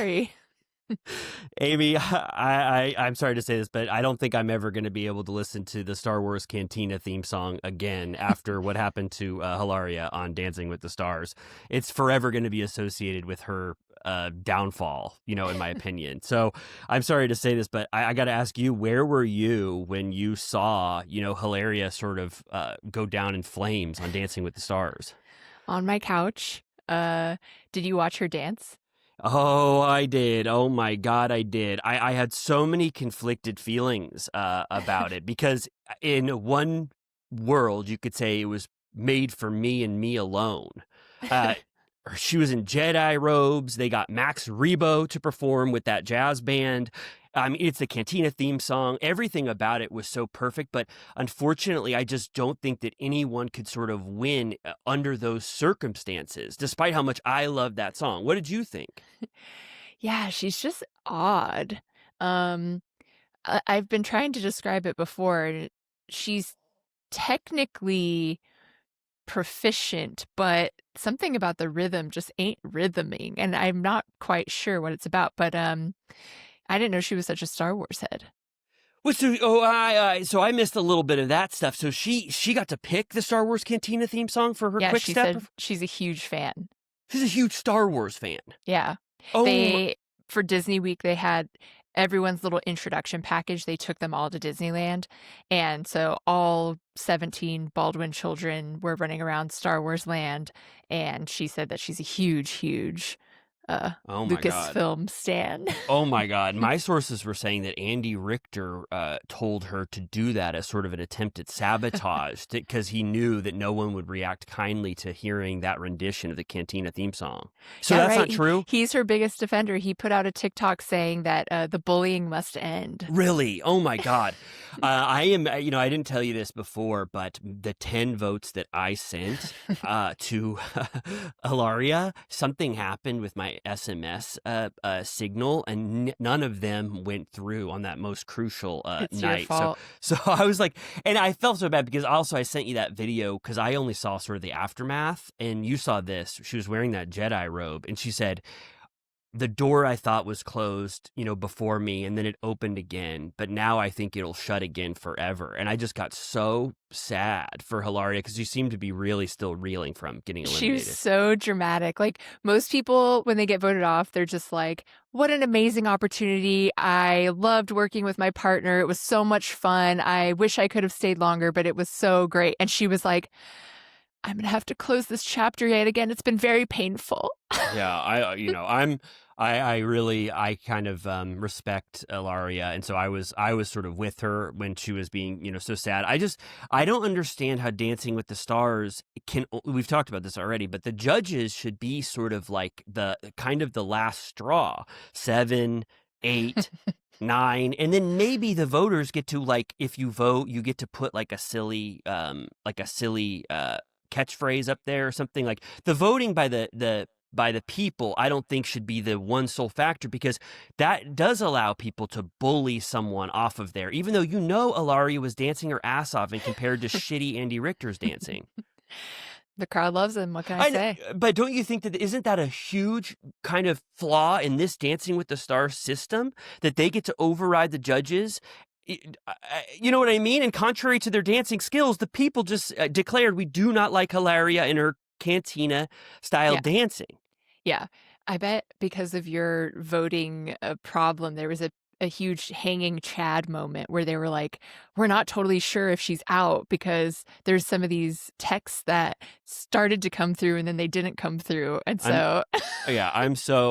sorry. Amy, I'm sorry to say this, but I don't think I'm ever going to be able to listen to the Star Wars Cantina theme song again after what happened to Hilaria on Dancing with the Stars. It's forever going to be associated with her downfall, in my opinion. So I'm sorry to say this, but I got to ask you, where were you when you saw, Hilaria sort of go down in flames on Dancing with the Stars? On my couch. Did you watch her dance? Oh, I did. Oh my God, I did. I had so many conflicted feelings about it because in one world, you could say it was made for me and me alone. Uh, she was in Jedi robes. They got Max Rebo to perform with that jazz band. I mean, it's the Cantina theme song. Everything about it was so perfect, but unfortunately, I just don't think that anyone could sort of win under those circumstances, despite how much I love that song. What did you think? Yeah, she's just odd. I've been trying to describe it before. She's technically proficient, but something about the rhythm just ain't rhythming, and I'm not quite sure what it's about. But I didn't know she was such a Star Wars head. Well, so I missed a little bit of that stuff. So she got to pick the Star Wars Cantina theme song for her Yeah, quick she step. said she's a huge fan. She's a huge Star Wars fan. Yeah. Oh, For Disney Week, they had everyone's little introduction package. They took them all to Disneyland. And so all 17 Baldwin children were running around Star Wars land. And she said that she's a huge oh my God. Lucasfilm stan. Oh my God. My sources were saying that Andy Richter told her to do that as sort of an attempt at sabotage because he knew that no one would react kindly to hearing that rendition of the Cantina theme song. So Yeah, that's right. not true? He's her biggest defender. He put out a TikTok saying that the bullying must end. Really? Oh my God. I am, I didn't tell you this before, but the 10 votes that I sent to Hilaria, something happened with my SMS signal, and none of them went through on that most crucial It's night. your fault. So I was like, and I felt so bad because also I sent you that video because I only saw sort of the aftermath, and you saw this. She was wearing that Jedi robe, and she said, the door I thought was closed, before me, and then it opened again. But now I think it'll shut again forever. And I just got so sad for Hilaria because she seemed to be really still reeling from getting eliminated. She was so dramatic. Like most people, when they get voted off, they're just like, what an amazing opportunity. I loved working with my partner. It was so much fun. I wish I could have stayed longer, but it was so great. And she was like, I'm going to have to close this chapter yet again. It's been very painful. Yeah, I kind of respect Ilaria, and so I was sort of with her when she was being, so sad. I don't understand how Dancing with the Stars we've talked about this already, but the judges should be sort of like the kind of the last straw, 7, 8, 9, and then maybe the voters get to, like, if you vote, you get to put like a silly catchphrase up there or something. Like the voting by the people, I don't think should be the one sole factor, because that does allow people to bully someone off of there, even though Ilaria was dancing her ass off and compared to shitty Andy Richter's dancing. The crowd loves him. What can I say? But don't you think that isn't that a huge kind of flaw in this Dancing with the Stars system, that they get to override the judges? You know what I mean? And contrary to their dancing skills, the people just declared, we do not like Hilaria in her Cantina style dancing. Yeah. I bet because of your voting problem, there was a huge hanging Chad moment where they were like, we're not totally sure if she's out because there's some of these texts that started to come through and then they didn't come through. And so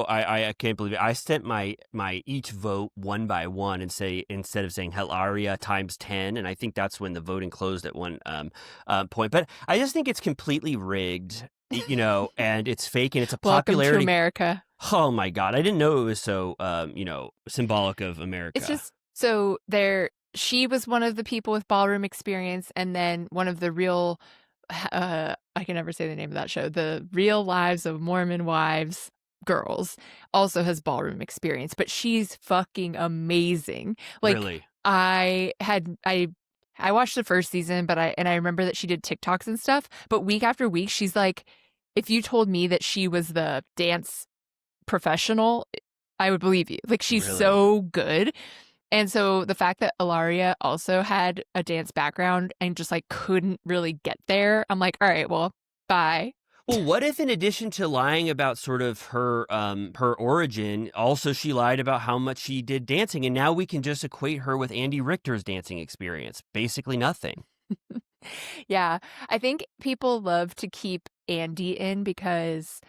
I can't believe it. I sent my each vote one by one and say, instead of saying Hilaria times 10, and I think that's when the voting closed at one point. But I just think it's completely rigged, and it's fake, and it's a popularity. Welcome to America. Oh my God. I didn't know it was so, symbolic of America. It's just, so she was one of the people with ballroom experience, and then one of the real, I can never say the name of that show, the Real Lives of Mormon Wives girls, also has ballroom experience, but she's fucking amazing. Like, really? I watched the first season, but I remember that she did TikToks and stuff, but week after week, she's like, if you told me that she was the dance professional, I would believe you. Like, she's Really? so good. And so the fact that Ilaria also had a dance background and just like couldn't really get there, I'm like, all right, well, bye. Well, what if in addition to lying about sort of her origin, also she lied about how much she did dancing, and now we can just equate her with Andy Richter's dancing experience? Basically nothing. Yeah, I think people love to keep Andy in because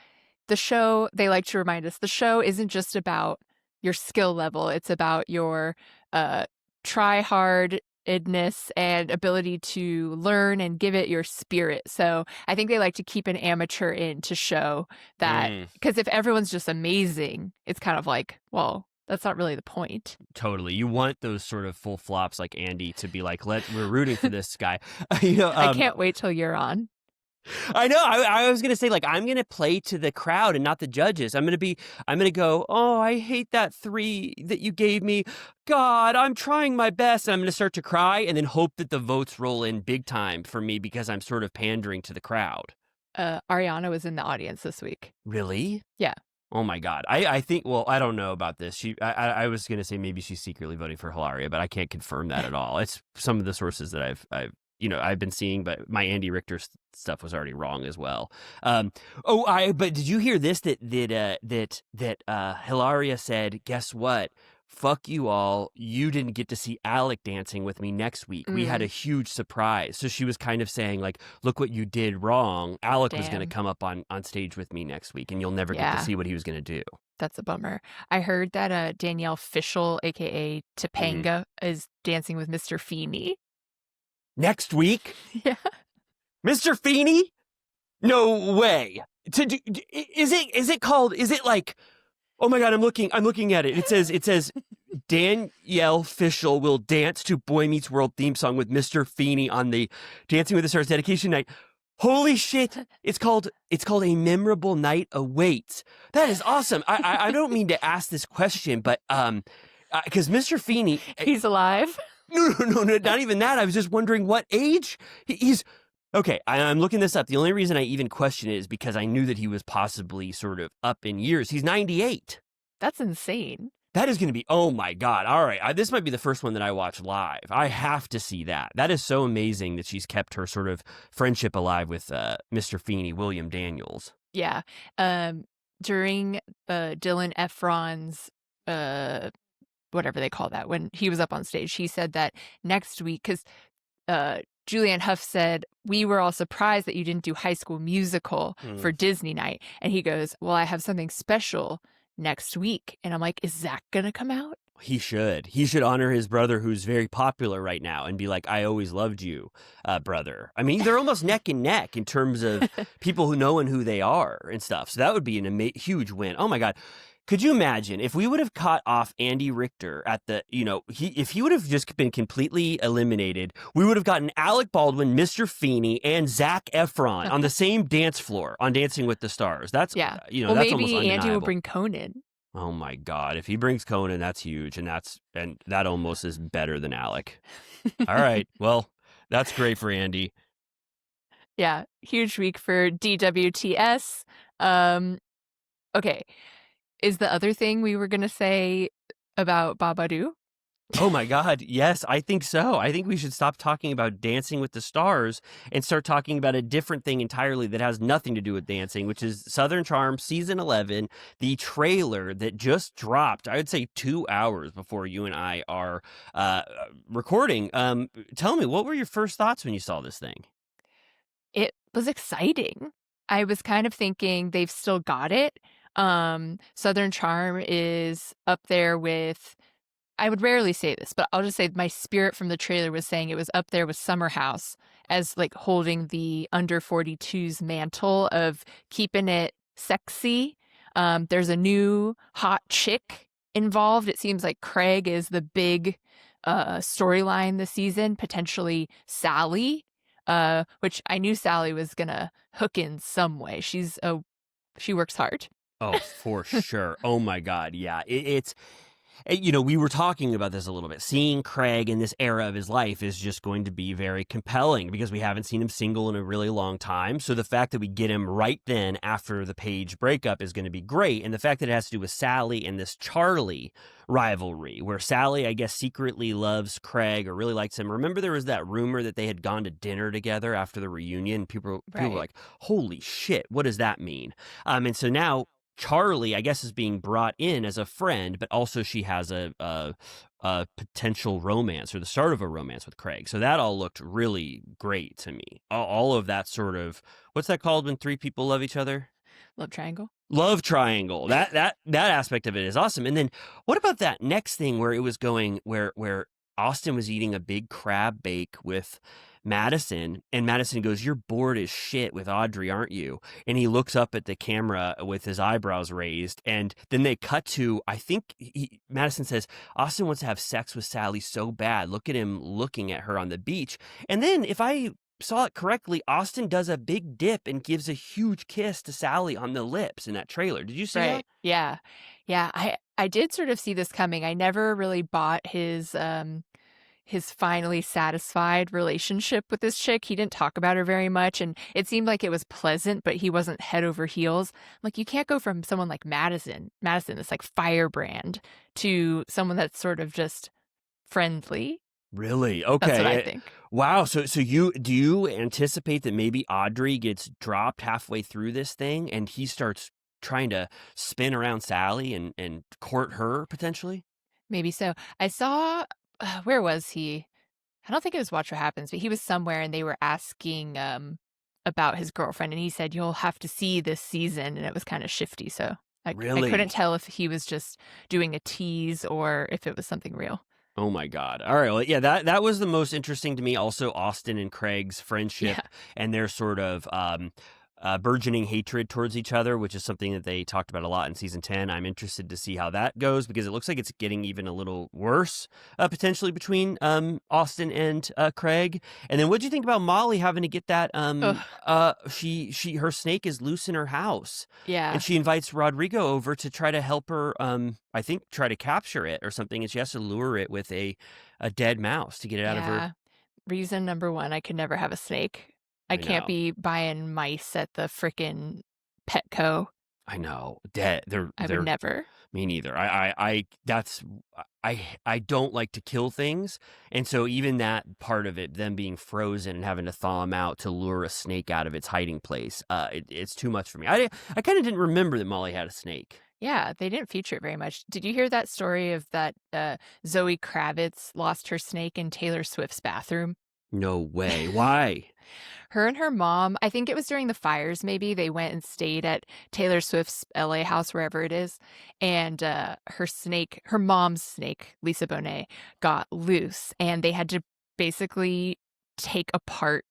the show, they like to remind us, the show isn't just about your skill level, it's about your uh, try hardness and ability to learn and give it your spirit. So I think they like to keep an amateur in to show that, Mm, because if everyone's just amazing, it's kind of like, well, that's not really the point. totally. You want those sort of full flops like Andy to be like, we're rooting for this guy. you know, I um, can't wait till you're on. I know. I was gonna say, like, I'm gonna play to the crowd and not the judges. I'm gonna go, oh, I hate that 3 that you gave me. God, I'm trying my best. And I'm gonna start to cry and then hope that the votes roll in big time for me because I'm sort of pandering to the crowd. Ariana was in the audience this week. Really? Yeah. Oh my God. I think, well, I don't know about this. I was gonna say maybe she's secretly voting for Hilaria, but I can't confirm that at all. It's some of the sources that I've been seeing, but my Andy Richter stuff was already wrong as well. But did you hear this? That Hilaria said, guess what? Fuck you all. You didn't get to see Alec dancing with me next week. We had a huge surprise. So she was kind of saying, like, look what you did wrong. Alec was going to Damn. come up on stage with me next week, and you'll never get Yeah. to see what he was going to do. That's a bummer. I heard that Danielle Fishel, aka Topanga, is dancing with Mr. Feeney. Next week? Yeah. Mr. Feeney? No way. Is it called, is it like, oh my God, I'm looking at it. It says Danielle Fishel will dance to Boy Meets World theme song with Mr. Feeney on the Dancing with the Stars dedication night. Holy shit. It's called A Memorable Night Awaits. That is awesome. I don't mean to ask this question, but because Mr. Feeney, He's alive. no, not even that. I was just wondering what age he's. Okay, I'm looking this up. The only reason I even question it is because I knew that he was possibly sort of up in years. He's 98. That's insane. That is going to be, oh my God. All right. This might be the first one that I watch live. I have to see that. That is so amazing that she's kept her sort of friendship alive with Mr. Feeney, William Daniels. Yeah. During Dylan Efron's whatever they call that, when he was up on stage, he said that next week, because Julianne Hough said, we were all surprised that you didn't do High School Musical for Disney night. And he goes, well, I have something special next week. And I'm like, is Zach going to come out? He should. He should honor his brother, who's very popular right now, and be like, I always loved you, brother. I mean, they're almost neck and neck in terms of people who know and who they are and stuff. So that would be an huge win. Oh my God. Could you imagine if we would have caught off Andy Richter at the, if he would have just been completely eliminated, we would have gotten Alec Baldwin, Mr. Feeney, and Zac Efron on the same dance floor on Dancing with the Stars. That's, Yeah. Well, that's maybe almost Andy will undeniable. bring Conan. Oh my God. If he brings Conan, that's huge. And that almost is better than Alec. All right. Well, that's great for Andy. Yeah. Huge week for DWTS. Okay. Is the other thing we were going to say about Babadoo? Oh my God. Yes, I think so. I think we should stop talking about Dancing with the Stars and start talking about a different thing entirely that has nothing to do with dancing, which is Southern Charm Season 11, the trailer that just dropped, I would say 2 hours before you and I are recording. Tell me, what were your first thoughts when you saw this thing? It was exciting. I was kind of thinking they've still got it. Southern Charm is up there with, I would rarely say this, but I'll just say my spirit from the trailer was saying it was up there with Summer House as like holding the under 42's mantle of keeping it sexy. There's a new hot chick involved. It seems like Craig is the big storyline this season, potentially Sally, which I knew Sally was gonna hook in some way. She works hard. Oh, for sure. Oh my God. Yeah. We were talking about this a little bit. Seeing Craig in this era of his life is just going to be very compelling because we haven't seen him single in a really long time. So the fact that we get him right then after the Paige breakup is going to be great. And the fact that it has to do with Sally and this Charlie rivalry, where Sally, I guess, secretly loves Craig or really likes him. Remember, there was that rumor that they had gone to dinner together after the reunion. People were Right. like, holy shit, what does that mean? And so now Charlie, I guess, is being brought in as a friend, but also she has a potential romance or the start of a romance with Craig. So that all looked really great to me. All of that sort of, what's that called when three people love each other? Love triangle. Love triangle. That aspect of it is awesome. And then what about that next thing where it was going where Austin was eating a big crab bake with Madison, and Madison goes, "You're bored as shit with Audrey, aren't you?" And he looks up at the camera with his eyebrows raised, and then they cut to, I think Madison says, "Austin wants to have sex with Sally so bad. Look at him looking at her on the beach." And then, if I saw it correctly, Austin does a big dip and gives a huge kiss to Sally on the lips in that trailer. Did you see that? Right. Yeah. Yeah. I did sort of see this coming. I never really bought his finally satisfied relationship with this chick. He didn't talk about her very much, and it seemed like it was pleasant, but he wasn't head over heels. Like, you can't go from someone like Madison, this like firebrand, to someone that's sort of just friendly. Really? Okay. That's what I think. Wow. So do you anticipate that maybe Audrey gets dropped halfway through this thing and he starts trying to spin around Sally and court her potentially? Maybe so. I saw, where was he? I don't think it was Watch What Happens, but he was somewhere and they were asking about his girlfriend, and he said, "You'll have to see this season," and it was kind of shifty. So I Really? couldn't tell if he was just doing a tease or if it was something real. Oh my God. All right. Well, yeah, that was the most interesting to me. Also, Austin and Craig's friendship Yeah. and their sort of burgeoning hatred towards each other, which is something that they talked about a lot in season 10. I'm interested to see how that goes because it looks like it's getting even a little worse potentially between Austin and Craig. And then what do you think about Molly having to get that her snake is loose in her house. Yeah. And she invites Rodrigo over to try to help her I think try to capture it or something, and she has to lure it with a dead mouse to get it out of her. Reason number one, I could never have a snake. I I can't know. be buying mice at the frickin' Petco. I know. Dead. I They're would never. Me neither. I don't like to kill things, and so even that part of it, them being frozen and having to thaw them out to lure a snake out of its hiding place, it's too much for me. I kind of didn't remember that Molly had a snake. Yeah, they didn't feature it very much. Did you hear that story of that Zoe Kravitz lost her snake in Taylor Swift's bathroom? No way. Why? Her and her mom, I think it was during the fires, maybe, they went and stayed at Taylor Swift's LA house, wherever it is. And her mom's snake, Lisa Bonet, got loose. And they had to basically take apart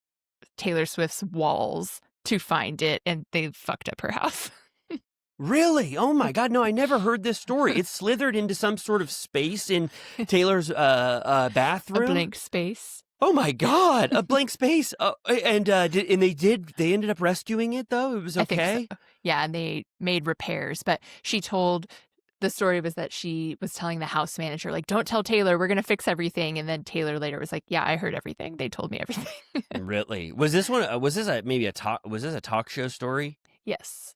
Taylor Swift's walls to find it. And they fucked up her house. Really? Oh my God! No, I never heard this story. It slithered into some sort of space in Taylor's bathroom. A blank space. Oh my God! A blank space. They ended up rescuing it though. It was okay. I think so. Yeah, and they made repairs. But the story was that she was telling the house manager, like, "Don't tell Taylor, we're gonna fix everything." And then Taylor later was like, "Yeah, I heard everything. They told me everything." Really? Was this one? Was this a talk show story? Yes.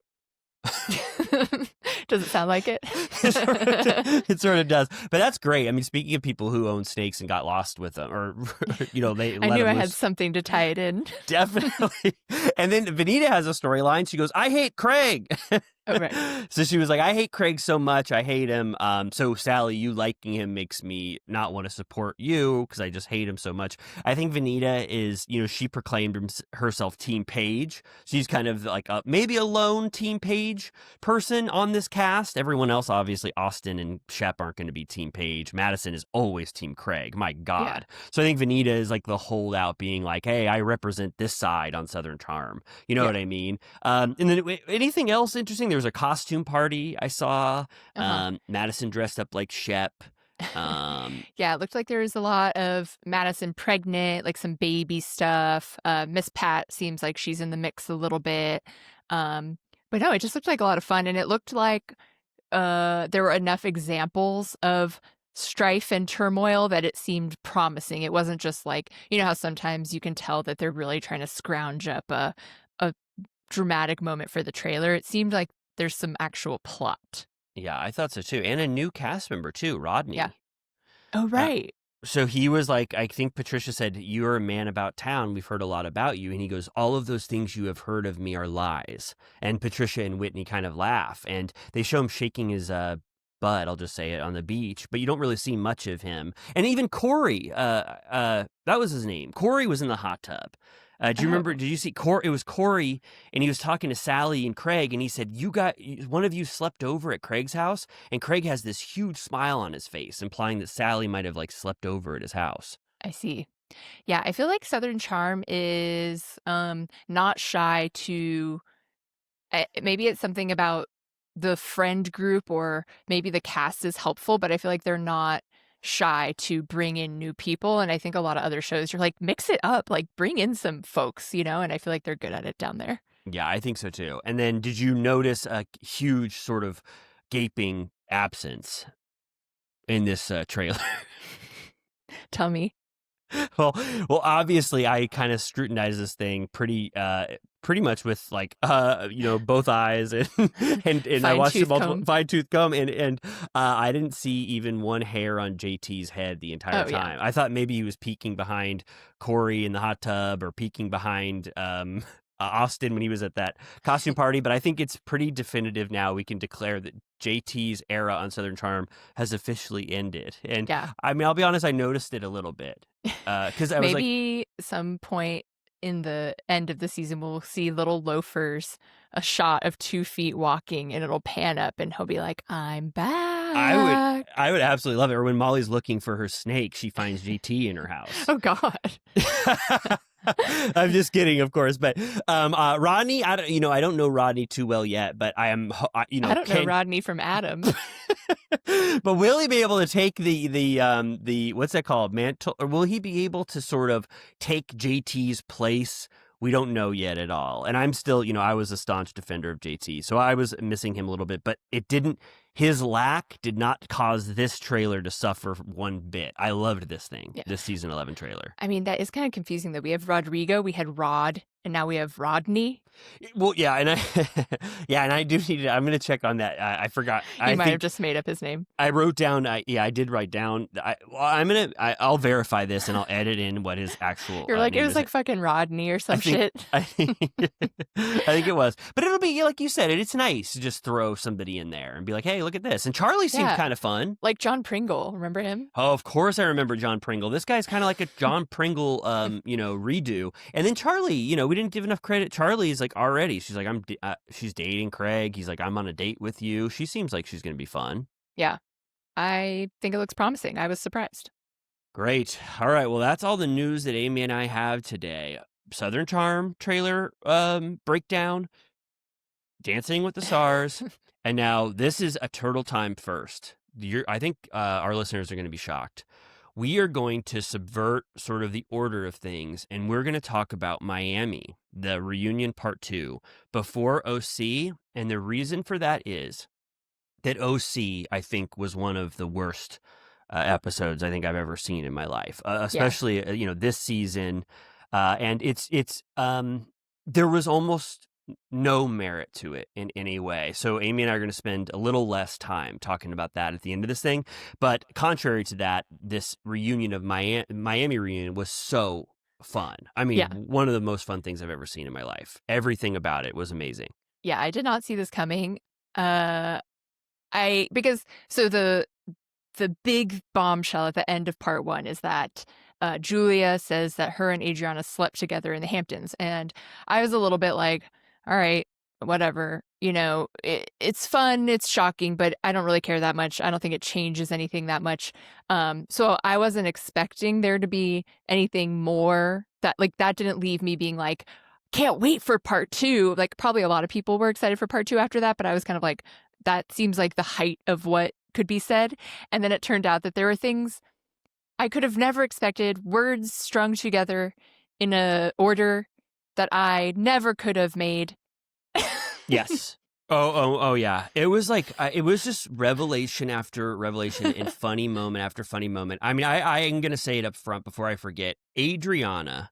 Does it sound like it? It sort of does, but that's great. I mean, speaking of people who own snakes and got lost with them, or they I knew I had something to tie it in. Definitely. And then Vanita has a storyline. She goes, "I hate Craig." Oh, right. So she was like, "I hate Craig so much. I hate him. So Sally, you liking him makes me not want to support you because I just hate him so much." I think Vanita is, she proclaimed herself Team Paige. She's kind of like maybe a lone Team Paige person on this cast. Everyone else, obviously, Austin and Shep aren't going to be Team Paige. Madison is always Team Craig. My God. Yeah. So I think Vanita is like the holdout being like, "Hey, I represent this side on Southern Charm." You know what I mean? And then anything else interesting? There was a costume party I saw. Madison dressed up like Shep. Yeah, it looked like there was a lot of Madison pregnant, like some baby stuff. Miss Pat seems like she's in the mix a little bit. But no, it just looked like a lot of fun. And it looked like there were enough examples of strife and turmoil that it seemed promising. It wasn't just like, you know how sometimes you can tell that they're really trying to scrounge up a dramatic moment for the trailer. It seemed like there's some actual plot. Yeah, I thought so too. And a new cast member too, Rodney. Yeah. Oh, Uh, right. so he was like, I think Patricia said, "You're a man about town. We've heard a lot about you." And he goes, "All of those things you have heard of me are lies." And Patricia and Whitney kind of laugh. And they show him shaking his butt, I'll just say it, on the beach. But you don't really see much of him. And even Corey, that was his name. Corey was in the hot tub. Do you remember? Did you see Corey? It was Corey, and he was talking to Sally and Craig, and he said, one of you slept over at Craig's house?" And Craig has this huge smile on his face, implying that Sally might have like slept over at his house. I see. Yeah, I feel like Southern Charm is not shy to maybe it's something about the friend group or maybe the cast is helpful, but I feel like they're not shy to bring in new people. And I think a lot of other shows, you're like, mix it up, like bring in some folks, you know, and I feel like they're good at it down there. Yeah, I think so too. And then did you notice a huge sort of gaping absence in this trailer? Tell me. Well, obviously, I kind of scrutinized this thing pretty much with like, both eyes and I watched it multiple fine tooth comb and I didn't see even one hair on JT's head the entire time. Yeah. I thought maybe he was peeking behind Corey in the hot tub or peeking behind Austin when he was at that costume party, but I think it's pretty definitive now. We can declare that JT's era on Southern Charm has officially ended. And yeah. I mean, I'll be honest, I noticed it a little bit because I was maybe some point in the end of the season we'll see little loafers, a shot of 2 feet walking, and it'll pan up and he'll be like, "I'm back." I would absolutely love it. Or when Molly's looking for her snake, she finds JT in her house. Oh God. I'm just kidding, of course. But Rodney, I don't know Rodney too well yet, but I am, I don't know Rodney from Adam. But will he be able to take the what's that called, mantle, or will he be able to sort of take JT's place? We don't know yet at all. And I'm still, I was a staunch defender of JT, so I was missing him a little bit, but his lack did not cause this trailer to suffer one bit. I loved this thing, this season 11 trailer. I mean, that is kind of confusing that we have Rodrigo, we had Rod, and now we have Rodney. Well, yeah, and I do need to, I'm going to check on that. I forgot. I might have just made up his name. I wrote down, I did write down, I'll verify this and I'll edit in what his actual You're like, name it was like fucking Rodney or some shit. I think it was. But it'll be, like you said, it's nice to just throw somebody in there and be like, hey, look at this. And Charlie seems kind of fun. Like John Pringle, remember him? Oh, of course I remember John Pringle. This guy's kind of like a John Pringle, redo. And then Charlie, we didn't give enough credit. Charlie is like already, she's like, she's dating Craig. He's like, I'm on a date with you. She seems like she's going to be fun. Yeah. I think it looks promising. I was surprised. Great. All right. Well, that's all the news that Amy and I have today. Southern Charm trailer breakdown, Dancing with the Stars, and now this is a Turtle Time first. I think our listeners are going to be shocked. We are going to subvert sort of the order of things, and we're going to talk about Miami, the reunion part 2, before OC, and the reason for that is that OC, I think, was one of the worst episodes I think I've ever seen in my life, especially this season. And it's there was almost no merit to it in any way. So Amy and I are going to spend a little less time talking about that at the end of this thing. But contrary to that, this reunion of Miami reunion was so fun. I mean, one of the most fun things I've ever seen in my life. Everything about it was amazing. Yeah, I did not see this coming. The big bombshell at the end of part 1 is that Julia says that her and Adriana slept together in the Hamptons. And I was a little bit like, all right, whatever, it's fun, it's shocking, but I don't really care that much. I don't think it changes anything that much. So I wasn't expecting there to be anything more that didn't leave me being like, can't wait for part 2. Like probably a lot of people were excited for part 2 after that, but I was kind of like, that seems like the height of what could be said. And then it turned out that there were things I could have never expected, words strung together in a order that I never could have made. Yes. Oh, yeah. It was like it was just revelation after revelation and funny moment after funny moment. I mean, I am gonna say it up front before I forget. Adriana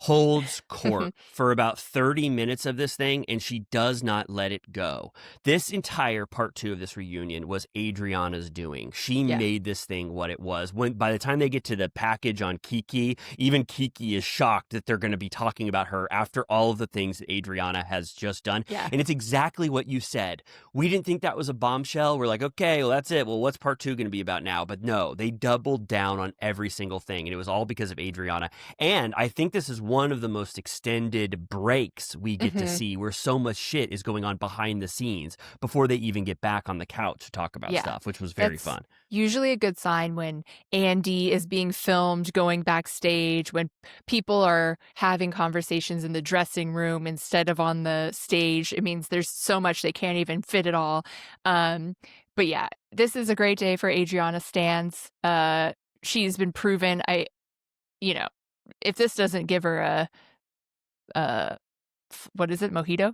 holds court for about 30 minutes of this thing, and she does not let it go. This entire part 2 of this reunion was Adriana's doing. She Yeah. made this thing what it was. When by the time they get to the package on Kiki, even Kiki is shocked that they're going to be talking about her after all of the things that Adriana has just done. Yeah. And it's exactly what you said. We didn't think that was a bombshell. We're like, okay, well, that's it. Well, what's part 2 going to be about now? But no, they doubled down on every single thing, and it was all because of Adriana. And I think this is one of the most extended breaks we get to see, where so much shit is going on behind the scenes before they even get back on the couch to talk about stuff, which was very fun. Usually a good sign when Andy is being filmed going backstage, when people are having conversations in the dressing room instead of on the stage. It means there's so much they can't even fit it all. But yeah, this is a great day for Adriana stans. She's been proven. If this doesn't give her a what is it, mojito?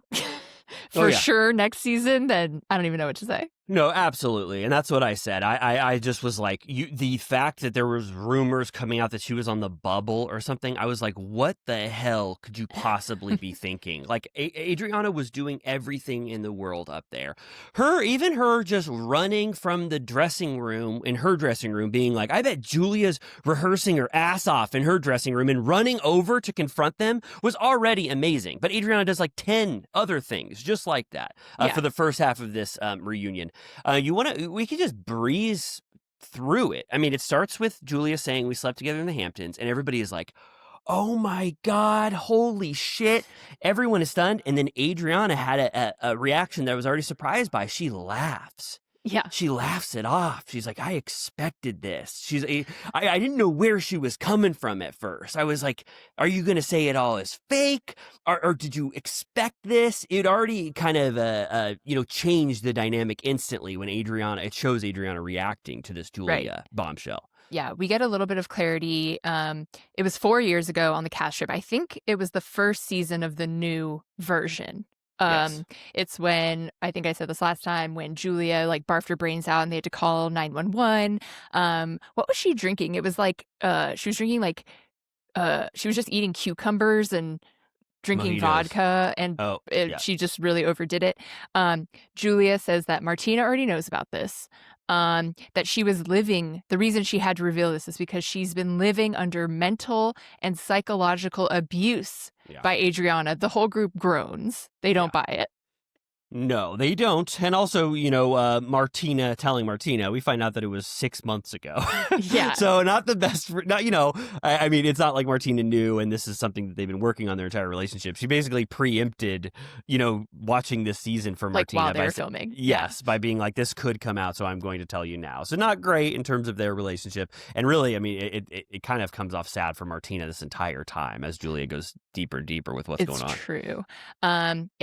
For sure next season, then I don't even know what to say. No, absolutely. And that's what I said. I just was like, the fact that there was rumors coming out that she was on the bubble or something, I was like, what the hell could you possibly be thinking? Like, Adriana was doing everything in the world up there. Even her just running from the dressing room, in her dressing room, being like, I bet Julia's rehearsing her ass off in her dressing room, and running over to confront them was already amazing. But Adriana does like 10 other things just like that for the first half of this reunion. We could just breeze through it. I mean, it starts with Julia saying we slept together in the Hamptons, and everybody is like, oh my God, holy shit. Everyone is stunned. And then Adriana had a reaction that I was already surprised by. She laughs. Yeah. She laughs it off. She's like, I expected this. I didn't know where she was coming from at first. I was like, are you going to say it all is fake? Or did you expect this? It already kind of, changed the dynamic instantly when it shows Adriana reacting to this Julia bombshell. Yeah, we get a little bit of clarity. It was 4 years ago on the cast trip. I think it was the first season of the new version. Yes. It's when, I think I said this last time, when Julia like barfed her brains out and they had to call 911. What was she drinking? It was like she was drinking like she was just eating cucumbers and drinking Mojitos. vodka, and she just really overdid it. Julia says that Martina already knows about this. That she was living, the reason she had to reveal this is because she's been living under mental and psychological abuse by Adriana. The whole group groans. They don't buy it. No, they don't. And also, Martina telling Martina, we find out that it was 6 months ago. Yeah. So not the best, I mean, it's not like Martina knew, and this is something that they've been working on their entire relationship. She basically preempted, watching this season for Martina. While they were filming. Yes, by being like, this could come out, so I'm going to tell you now. So not great in terms of their relationship. And really, I mean, it kind of comes off sad for Martina this entire time as Julia goes deeper and deeper with what's going on. It's true.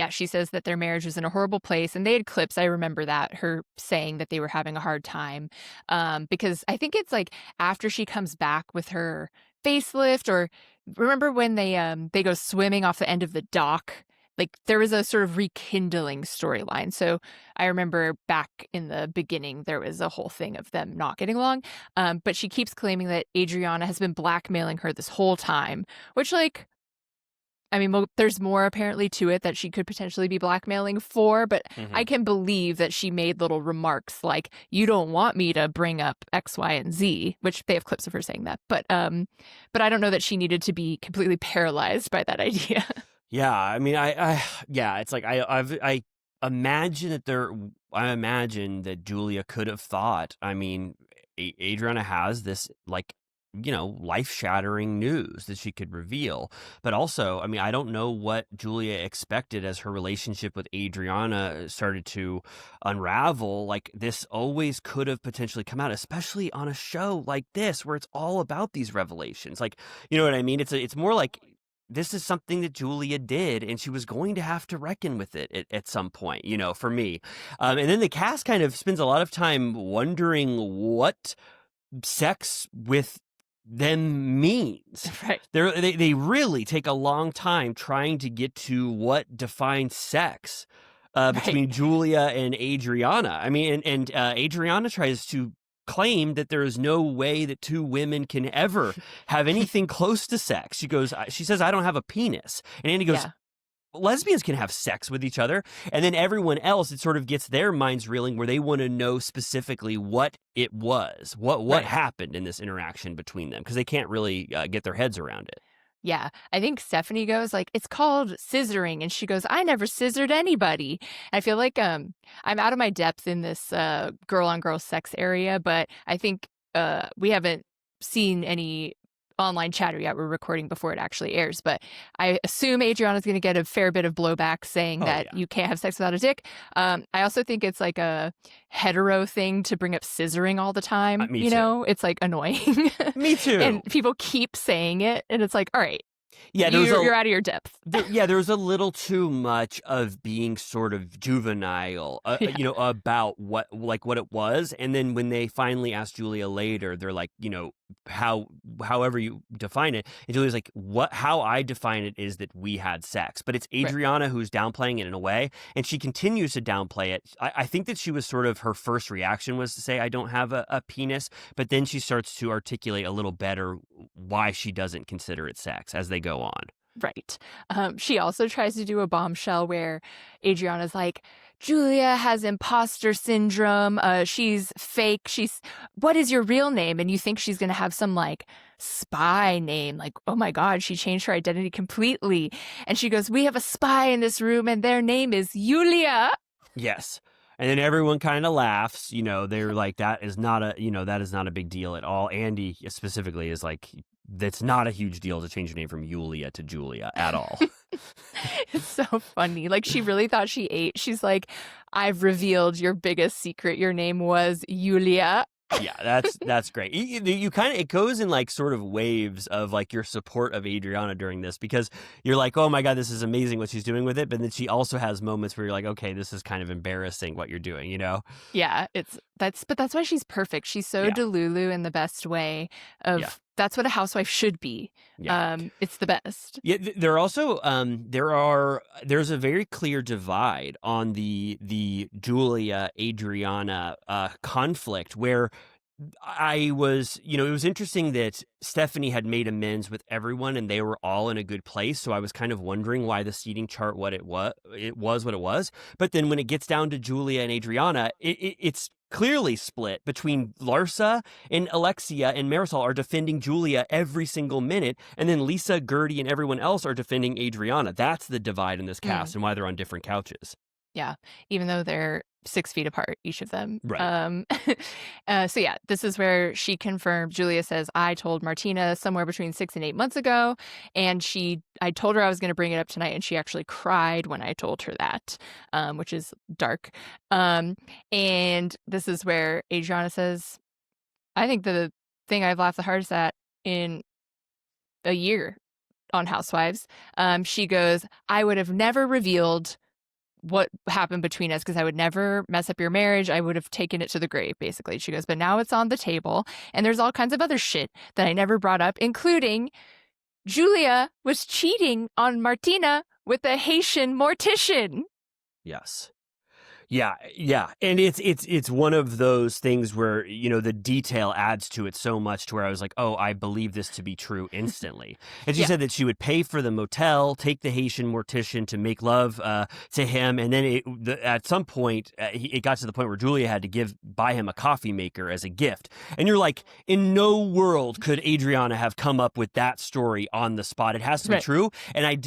She says that their marriage was in a horrible place, and they had clips. I remember that, her saying that they were having a hard time, because I think it's like after she comes back with her facelift, or remember when they go swimming off the end of the dock, like there was a sort of rekindling storyline. So I remember back in the beginning there was a whole thing of them not getting along, but she keeps claiming that Adriana has been blackmailing her this whole time, which, like, I mean, there's more apparently to it that she could potentially be blackmailing for, but I can believe that she made little remarks like, you don't want me to bring up X, Y, and Z, which they have clips of her saying that. But I don't know that she needed to be completely paralyzed by that idea. Yeah, I mean, it's like I imagine I imagine that Julia could have thought, I mean, Adriana has this, like, life-shattering news that she could reveal. But also, I mean, I don't know what Julia expected as her relationship with Adriana started to unravel. Like, this always could have potentially come out, especially on a show like this, where it's all about these revelations. Like, you know what I mean? It's more like, this is something that Julia did, and she was going to have to reckon with it at some point, for me. And then the cast kind of spends a lot of time wondering what sex with them means. Right. They really take a long time trying to get to what defines sex Right. between Julia and Adriana. I mean, and Adriana tries to claim that there is no way that two women can ever have anything close to sex. She says, I don't have a penis. And Andy goes, Yeah. lesbians can have sex with each other. And then everyone else, it sort of gets their minds reeling where they want to know specifically what it was, what Right. happened in this interaction between them, because they can't really get their heads around it. Yeah. I think Stephanie goes like, it's called scissoring. And she goes, I never scissored anybody. I feel like I'm out of my depth in this girl on girl sex area, but I think we haven't seen any online chatter yet. We're recording before it actually airs, but I assume Adriana's going to get a fair bit of blowback saying Oh, that yeah. you can't have sex without a dick. I also think it's like a hetero thing to bring up scissoring all the time. Me You too. know, it's like annoying. Me too. And people keep saying it, and it's like, all right, Yeah, you're out of your depth. there was a little too much of being sort of juvenile, Yeah. about what it was. And then when they finally asked Julia later, they're like, however you define it. And Julia's like, how I define it is that we had sex. But it's Right. Adriana who's downplaying it in a way. And she continues to downplay it. I think that she was sort of, her first reaction was to say, I don't have a penis. But then she starts to articulate a little better why she doesn't consider it sex as they go on. Right. She also tries to do a bombshell where Adriana's like, Julia has imposter syndrome. She's fake. What is your real name? And you think she's going to have some like spy name. Like, oh my God, she changed her identity completely. And she goes, we have a spy in this room and their name is Julia. Yes. And then everyone kind of laughs, they're like, that is not a big deal at all. Andy specifically is like, that's not a huge deal to change your name from Yulia to Julia at all. It's so funny. Like, she really thought she ate. She's like, I've revealed your biggest secret. Your name was Julia. Yeah, that's great. You kind of, it goes in like sort of waves of like your support of Adriana during this, because you're like, oh my God, this is amazing what she's doing with it. But then she also has moments where you're like, okay, this is kind of embarrassing what you're doing, Yeah, that's why she's perfect. She's so Yeah. Delulu in the best way of Yeah. That's what a housewife should be. Yeah. It's the best. Yeah, there are also there's a very clear divide on the Julia Adriana conflict, where it was interesting that Stephanie had made amends with everyone and they were all in a good place. So I was kind of wondering why the seating chart what it was what it was. But then when it gets down to Julia and Adriana, it's clearly split between Larsa and Alexia, and Marisol are defending Julia every single minute. And then Lisa, Gertie, and everyone else are defending Adriana. That's the divide in this cast and why they're on different couches. Yeah, even though they're 6 feet apart, each of them. Right. So yeah, this is where she confirmed. Julia says, I told Martina somewhere between 6 and 8 months ago, and I told her I was going to bring it up tonight, and she actually cried when I told her that, which is dark. And this is where Adriana says, I think the thing I've laughed the hardest at in a year on Housewives, she goes, I would have never revealed what happened between us because I would never mess up your marriage. I would have taken it to the grave, basically. She goes, but now it's on the table and there's all kinds of other shit that I never brought up, including Julia was cheating on Martina with a Haitian mortician. Yes. Yeah. And it's one of those things where, the detail adds to it so much to where I was like, oh, I believe this to be true instantly. And she said that she would pay for the motel, take the Haitian mortician to make love to him. And then at some point, it got to the point where Julia had to buy him a coffee maker as a gift. And you're like, in no world could Adriana have come up with that story on the spot. It has to be true. And I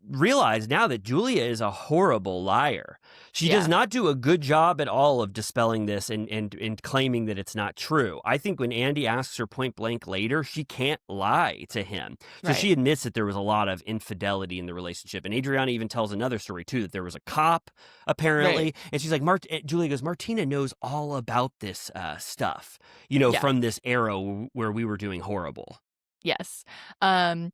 realize now that Julia is a horrible liar. She does not do a good job at all of dispelling this and claiming that it's not true. I think when Andy asks her point blank later, she can't lie to him. So she admits that there was a lot of infidelity in the relationship. And Adriana even tells another story too, that there was a cop apparently. And she's like, Julia goes, Martina knows all about this stuff, from this era where we were doing horrible. Yes. I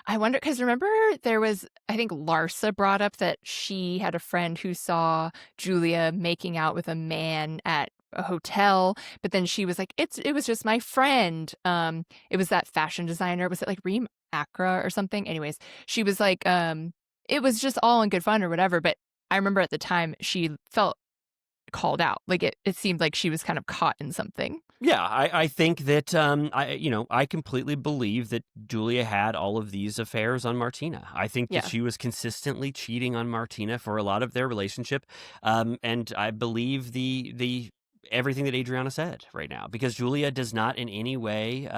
wonder, because remember there was, I think Larsa brought up that she had a friend who saw Julia making out with a man at a hotel, but then she was like, it was just my friend. It was that fashion designer. Was it like Reem Acra or something? Anyways, she was like, it was just all in good fun or whatever. But I remember at the time she felt called out. Like it seemed like she was kind of caught in something. Yeah, I think that I completely believe that Julia had all of these affairs on Martina. I think that Yeah. she was consistently cheating on Martina for a lot of their relationship, and I believe the everything that Adriana said right now, because Julia does not in any way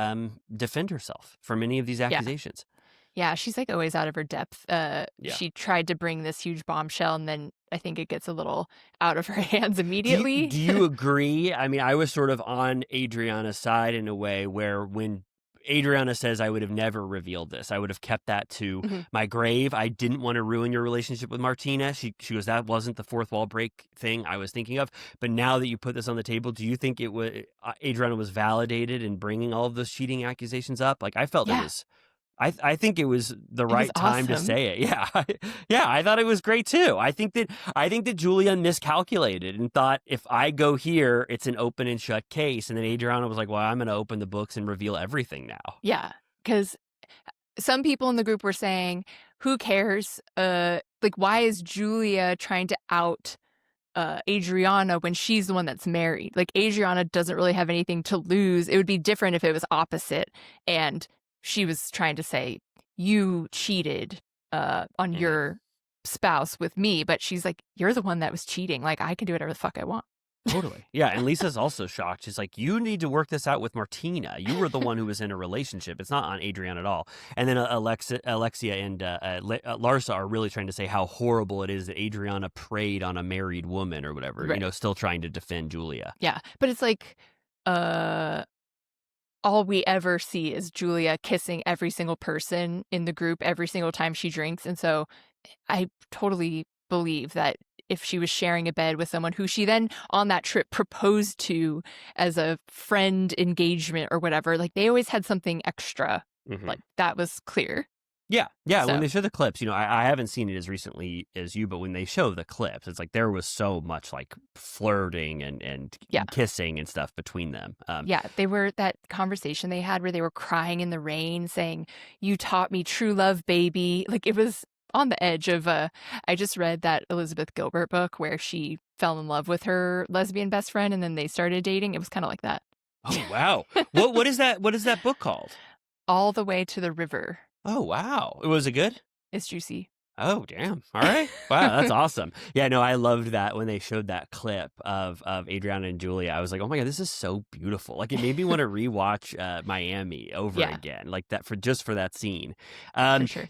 defend herself from any of these Yeah. accusations. Yeah, she's like always out of her depth. Yeah. She tried to bring this huge bombshell, and then I think it gets a little out of her hands Do immediately. you agree? I mean, I was sort of on Adriana's side in a way where when Adriana says, I would have never revealed this, I would have kept that to Mhm. my grave. I didn't want to ruin your relationship with Martina. She goes, that wasn't the fourth wall break thing I was thinking of. But now that you put this on the table, do you think it was Adriana was validated in bringing all of those cheating accusations up? Like, I felt it Yeah, was. I think it was the it was right time to awesome. say it. Yeah. Yeah, I thought it was great too. I think that Julia miscalculated and thought if I go here, it's an open and shut case. And then Adriana was like, well, I'm going to open the books and reveal everything now. Yeah, because some people in the group were saying, "Who cares? Like, why is Julia trying to out Adriana when she's the one that's married? Like, Adriana doesn't really have anything to lose. It would be different if it was opposite, and she was trying to say you cheated on Mhm. your spouse with me, but she's like, you're the one that was cheating. Like, I can do whatever the fuck I want." Totally. Yeah. And Lisa's also shocked. She's like, you need to work this out with Martina. You were the one who was in a relationship. It's not on Adriana at all. And then Alexia and Larsa are really trying to say how horrible it is that Adriana preyed on a married woman or whatever, Right. still trying to defend Julia. Yeah, but it's like, all we ever see is Julia kissing every single person in the group every single time she drinks. And so I totally believe that if she was sharing a bed with someone who she then on that trip proposed to as a friend engagement or whatever, like they always had something extra. Mm-hmm. Like that was clear. Yeah. Yeah. When So they show the clips, I haven't seen it as recently as you, but when they show the clips, it's like there was so much like flirting and yeah. kissing and stuff between them. Yeah, they were that conversation they had where they were crying in the rain saying, "You taught me true love, baby." Like it was on the edge of I just read that Elizabeth Gilbert book where she fell in love with her lesbian best friend and then they started dating. It was kind of like that. Oh, wow. What is that? What is that book called? All the Way to the River. Oh, wow. Was it good? It's juicy. Oh, damn. All right. Wow, that's awesome. Yeah, no, I loved that when they showed that clip of Adriana and Julia. I was like, oh my God, this is so beautiful. Like it made me want to rewatch Miami over Yeah. again, like that for that scene. For sure.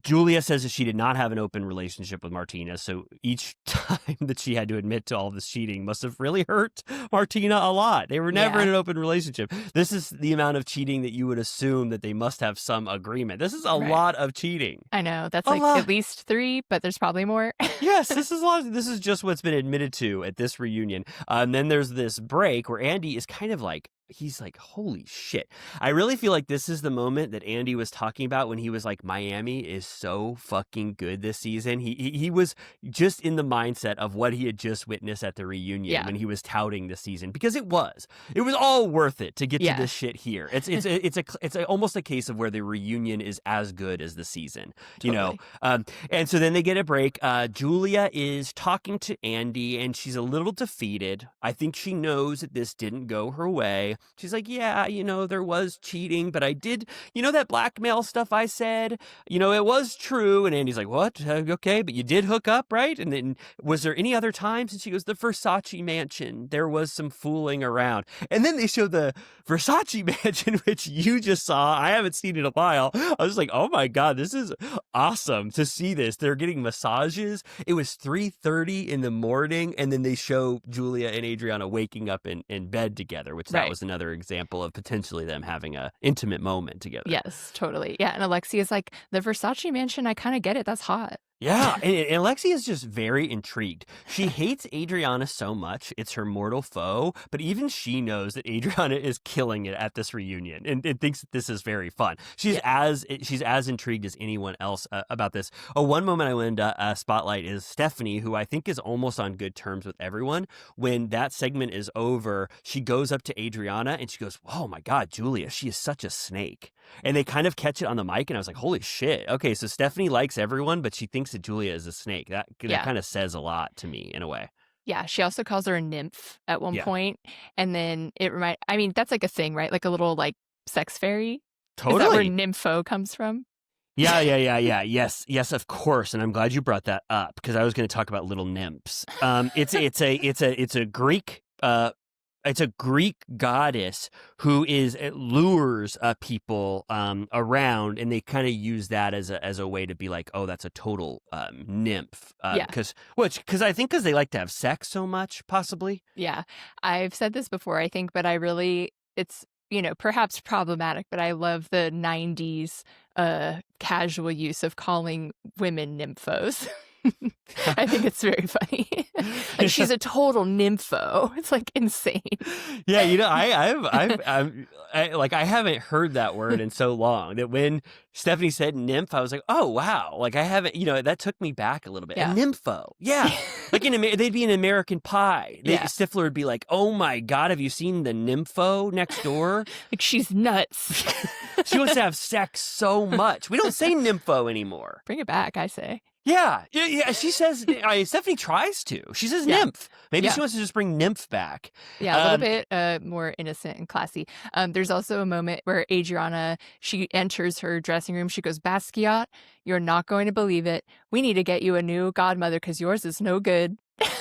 Julia says that she did not have an open relationship with Martina. So each time that she had to admit to all this cheating must have really hurt Martina a lot. They were never in an open relationship. This is the amount of cheating that you would assume that they must have some agreement. This is a lot of cheating. I know. That's like at least 3, but there's probably more. Yes, this is this is just what's been admitted to at this reunion. And then there's this break where Andy is kind of like, he's like, holy shit. I really feel like this is the moment that Andy was talking about when he was like, Miami is so fucking good this season. He was just in the mindset of what he had just witnessed at the reunion when he was touting the season, because it was all worth it to get to this shit here. It's almost a case of where the reunion is as good as the season, Totally. and so then they get a break. Julia is talking to Andy and she's a little defeated. I think she knows that this didn't go her way. She's like, yeah, there was cheating, but I did, that blackmail stuff I said, it was true. And Andy's like, what? Okay, but you did hook up, right? And then was there any other times? And she goes, the Versace mansion. There was some fooling around. And then they show the Versace mansion, which you just saw. I haven't seen it in a while. I was like, oh my God, this is awesome to see this. They're getting massages. It was 3:30 in the morning. And then they show Julia and Adriana waking up in bed together, which that was another example of potentially them having a intimate moment together. Yes, totally. Yeah. And Alexia's like, the Versace mansion, I kind of get it. That's hot. Yeah, and Alexia is just very intrigued. She hates Adriana so much. It's her mortal foe, but even she knows that Adriana is killing it at this reunion and thinks that this is very fun. She's as intrigued as anyone else about this. One moment I wanted to spotlight is Stephanie, who I think is almost on good terms with everyone. When that segment is over, she goes up to Adriana and she goes, oh my God, Julia, she is such a snake. And they kind of catch it on the mic, and I was like, holy shit. Okay, so Stephanie likes everyone, but she thinks that Julia is a snake. That kind of says a lot to me in a way. Yeah, she also calls her a nymph at one Yeah. point, and then I mean, that's like a thing, right? Like a little like sex fairy. Totally. Is that where nympho comes from? Yeah. Yes, of course. And I'm glad you brought that up because I was going to talk about little nymphs. It's a Greek it's a Greek goddess who lures people around, and they kind of use that as a way to be like, oh, that's a total nymph. Because I think because they like to have sex so much, possibly. Yeah, I've said this before, I think, but it's perhaps problematic, but I love the 90s casual use of calling women nymphos. I think it's very funny. Like, she's a total nympho. It's like insane. Yeah, I haven't heard that word in so long that when Stephanie said nymph, I was like, oh wow, like I haven't, that took me back a little bit. Yeah. A nympho, yeah, like they'd be in American Pie. Stifler would be like, oh my god, have you seen the nympho next door? Like, she's nuts. She wants to have sex so much. We don't say nympho anymore. Bring it back, I say. Yeah. She says, Stephanie tries to. She says nymph. Maybe she wants to just bring nymph back. Yeah, a little bit more innocent and classy. There's also a moment where Adriana, she enters her dressing room. She goes, Basquiat, you're not going to believe it. We need to get you a new godmother because yours is no good.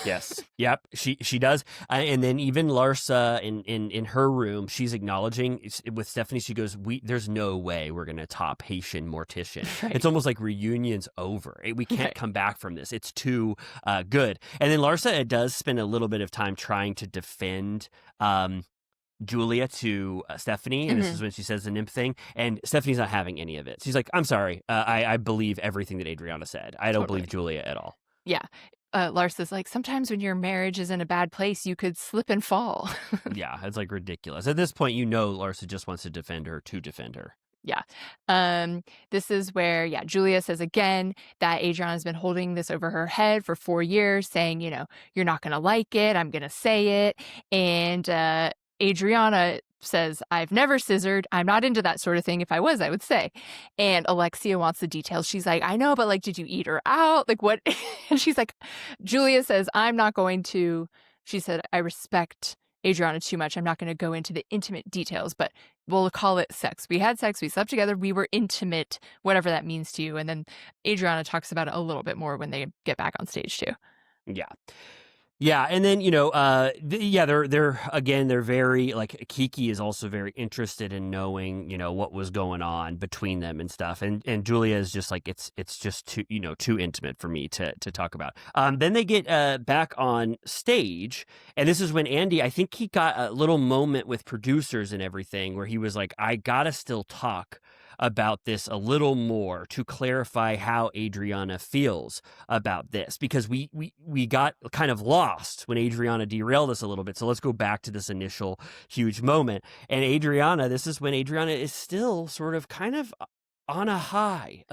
Yes. Yep. She does. And then even Larsa in her room, she's acknowledging with Stephanie. She goes, there's no way we're going to top Haitian Mortician. Right. It's almost like reunion's over. We can't come back from this. It's too good. And then Larsa does spend a little bit of time trying to defend Julia to Stephanie, and this is when she says the nymph thing, and Stephanie's not having any of it. She's like, I'm sorry, I believe everything that Adriana said. I don't believe Julia at all. Yeah. Larsa's like, sometimes when your marriage is in a bad place, you could slip and fall. Yeah, it's like ridiculous. At this point, Larsa just wants to defend her. Yeah. This is where, Julia says again that Adriana's been holding this over her head for 4 years, saying, you're not going to like it. I'm going to say it. And Adriana says, I've never scissored. I'm not into that sort of thing. If I was, I would say. And Alexia wants the details. She's like, I know, but like, did you eat her out? Like, what? And she's like, Julia says, I'm not going to. She said, I respect Adriana too much. I'm not going to go into the intimate details, but we'll call it sex. We had sex. We slept together. We were intimate, whatever that means to you. And then Adriana talks about it a little bit more when they get back on stage too. Yeah. Yeah, and then they're very like Kiki is also very interested in knowing what was going on between them and stuff, and Julia is just like it's just too intimate for me to talk about. Then they get back on stage, and this is when Andy, I think he got a little moment with producers and everything where he was like, I gotta still talk about this a little more to clarify how Adriana feels about this, because we got kind of lost when Adriana derailed us a little bit. So let's go back to this initial huge moment. And this is when Adriana is still sort of kind of on a high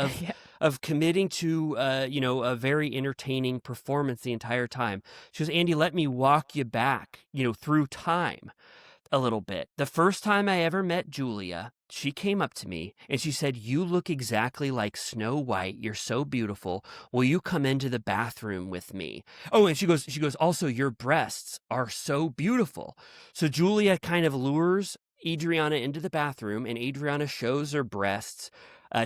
of committing to a very entertaining performance the entire time. She goes, Andy, let me walk you back through time a little bit. The first time I ever met Julia, she came up to me and she said, you look exactly like Snow White. You're so beautiful. Will you come into the bathroom with me? Oh, and she goes, also, your breasts are so beautiful. So Julia kind of lures Adriana into the bathroom, and Adriana shows her breasts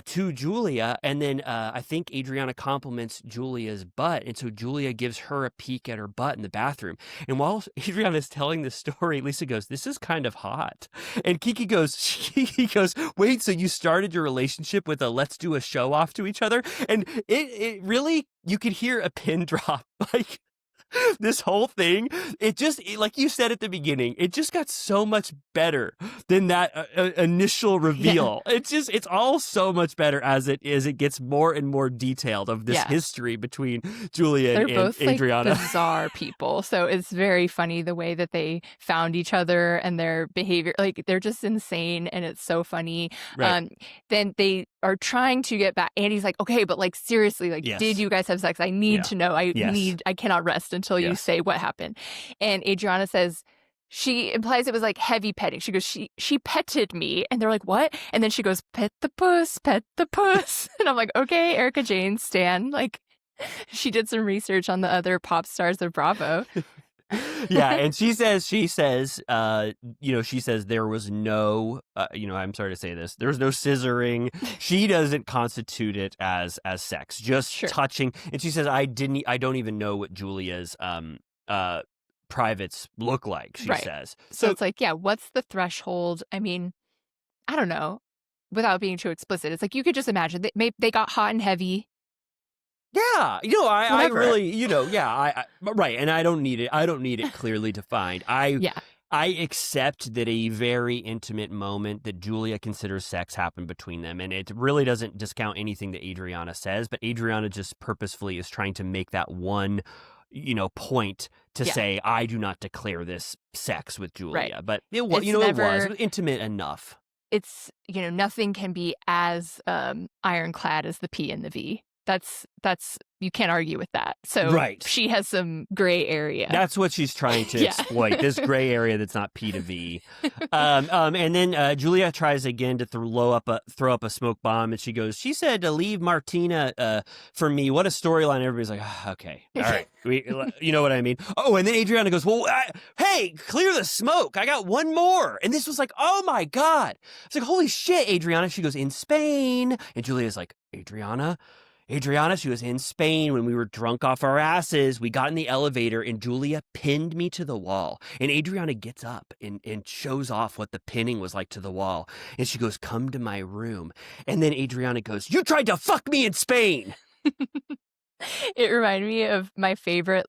to Julia, and then I think Adriana compliments Julia's butt, and so Julia gives her a peek at her butt in the bathroom. And while Adriana is telling the story, Lisa goes, this is kind of hot. And Kiki goes, wait, so you started your relationship with a let's do a show off to each other? And it really, you could hear a pin drop, like, this whole thing, like you said at the beginning, it just got so much better than that initial reveal. Yeah. It's all so much better as it gets more and more detailed of this history between Julia and Adriana. Like, bizarre people. So it's very funny the way that they found each other and their behavior. Like, they're just insane, and it's so funny. Right. Then they are trying to get back. Andy's like, okay, but like, seriously, like, did you guys have sex? I need to know. I cannot rest until you say what happened. And Adriana says she implies it was like heavy petting. She goes, she petted me. And they're like, what? And then she goes, pet the puss, pet the puss. And I'm like, okay, Erica Jane Stan. Like, she did some research on the other pop stars of Bravo. Yeah, and she says, she says there was no, I'm sorry to say this, there was no scissoring. She doesn't constitute it as sex, just Sure. touching. And she says, I don't even know what Julia's privates look like, she Right. says. So it's like, yeah, what's the threshold? I mean, I don't know, without being too explicit. It's like, you could just imagine they got hot and heavy. Yeah, I Whatever. really, I right, and I don't need it clearly defined. I accept that a very intimate moment that Julia considers sex happened between them, and it really doesn't discount anything that Adriana says, but Adriana just purposefully is trying to make that one, point to say, I do not declare this sex with Julia. Right. But it was intimate enough. It's, nothing can be as ironclad as the P and the V. That's you can't argue with that. So right. She has some gray area. That's what she's trying to exploit, this gray area that's not P to V. And then Julia tries again to throw up a smoke bomb, and she said to leave Martina for me. What a storyline. Everybody's like, okay, all right. You know what I mean? Oh, and then Adriana goes, well, hey, clear the smoke. I got one more. And this was like, oh my God. It's like, holy shit, Adriana. She goes, in Spain. And Julia's like, Adriana, she was in Spain when we were drunk off our asses. We got in the elevator and Julia pinned me to the wall. And Adriana gets up and shows off what the pinning was like to the wall. And she goes, come to my room. And then Adriana goes, you tried to fuck me in Spain. It reminded me of my favorite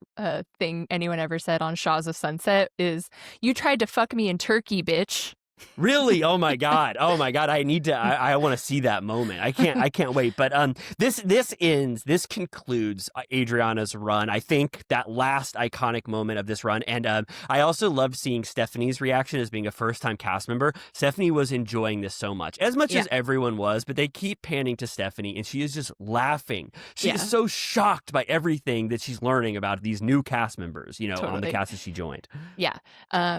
thing anyone ever said on Shaws of Sunset is, you tried to fuck me in Turkey, bitch. Really? Oh my God. I want to see that moment. I can't wait. But this concludes Adriana's run. I think that last iconic moment of this run. And I also loved seeing Stephanie's reaction as being a first-time cast member. Stephanie was enjoying this so much as everyone was, but they keep panning to Stephanie and she is just laughing. She is so shocked by everything that she's learning about these new cast members, totally. On the cast that she joined. Yeah.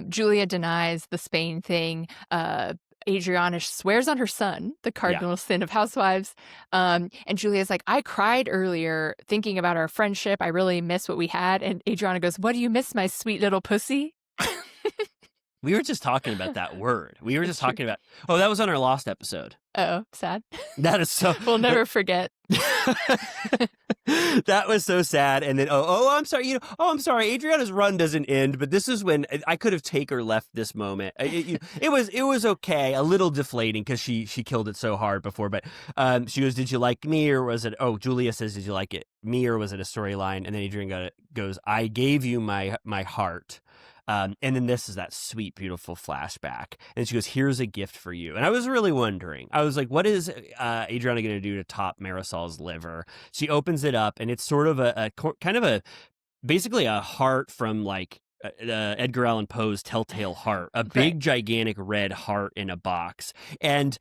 Julia denies the Spain thing. Adriana swears on her son, the cardinal sin of housewives. And Julia's like, I cried earlier thinking about our friendship. I really miss what we had. And Adriana goes, what do you miss, my sweet little pussy? We were just talking about that word. We were just talking about, that was on our Lost episode. Oh, sad. That is so. We'll never forget. That was so sad. And then, I'm sorry. I'm sorry. Adriana's run doesn't end, but this is when I could have take or left this moment. It was okay. A little deflating because she killed it so hard before. But she goes, did you like me or was it? Oh, Julia says, did you like it me or was it a storyline? And then Adriana goes, I gave you my heart. And then this is that sweet, beautiful flashback. And she goes, here's a gift for you. And I was really wondering, I was like, what is Adriana going to do to top Marisol's liver? She opens it up and it's sort of basically a heart from like Edgar Allan Poe's Telltale Heart, a big, gigantic red heart in a box. And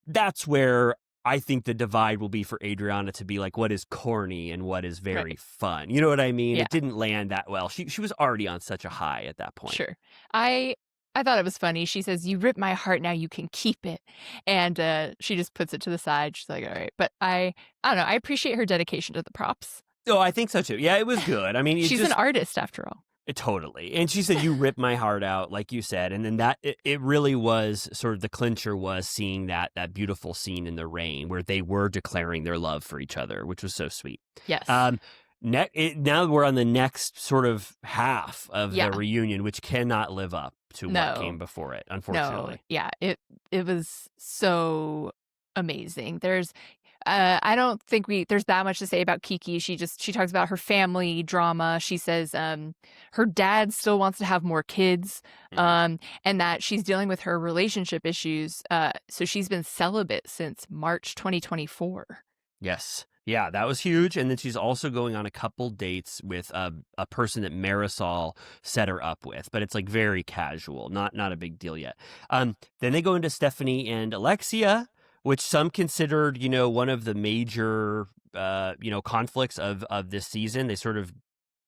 that's where I think the divide will be for Adriana to be like, what is corny and what is very fun. You know what I mean? Yeah. It didn't land that well. She was already on such a high at that point. Sure. I thought it was funny. She says, you ripped my heart, now you can keep it. And she just puts it to the side. She's like, all right. But I don't know. I appreciate her dedication to the props. Oh, I think so too. Yeah, it was good. I mean, she's an artist after all. Totally. And she said, you ripped my heart out, like you said. And then that it really was sort of the clincher was seeing that beautiful scene in the rain where they were declaring their love for each other, which was so sweet. Yes. Now we're on the next sort of half of the reunion, which cannot live up to what came before it, unfortunately. No. Yeah, it was so amazing. There's I don't think there's that much to say about Kiki. She talks about her family drama. She says her dad still wants to have more kids, and that she's dealing with her relationship issues. So she's been celibate since March 2024. Yes. Yeah, that was huge. And then she's also going on a couple dates with a person that Marisol set her up with, but it's like very casual, not a big deal yet. Then they go into Stephanie and Alexia, which some considered, one of the major, conflicts of this season. They sort of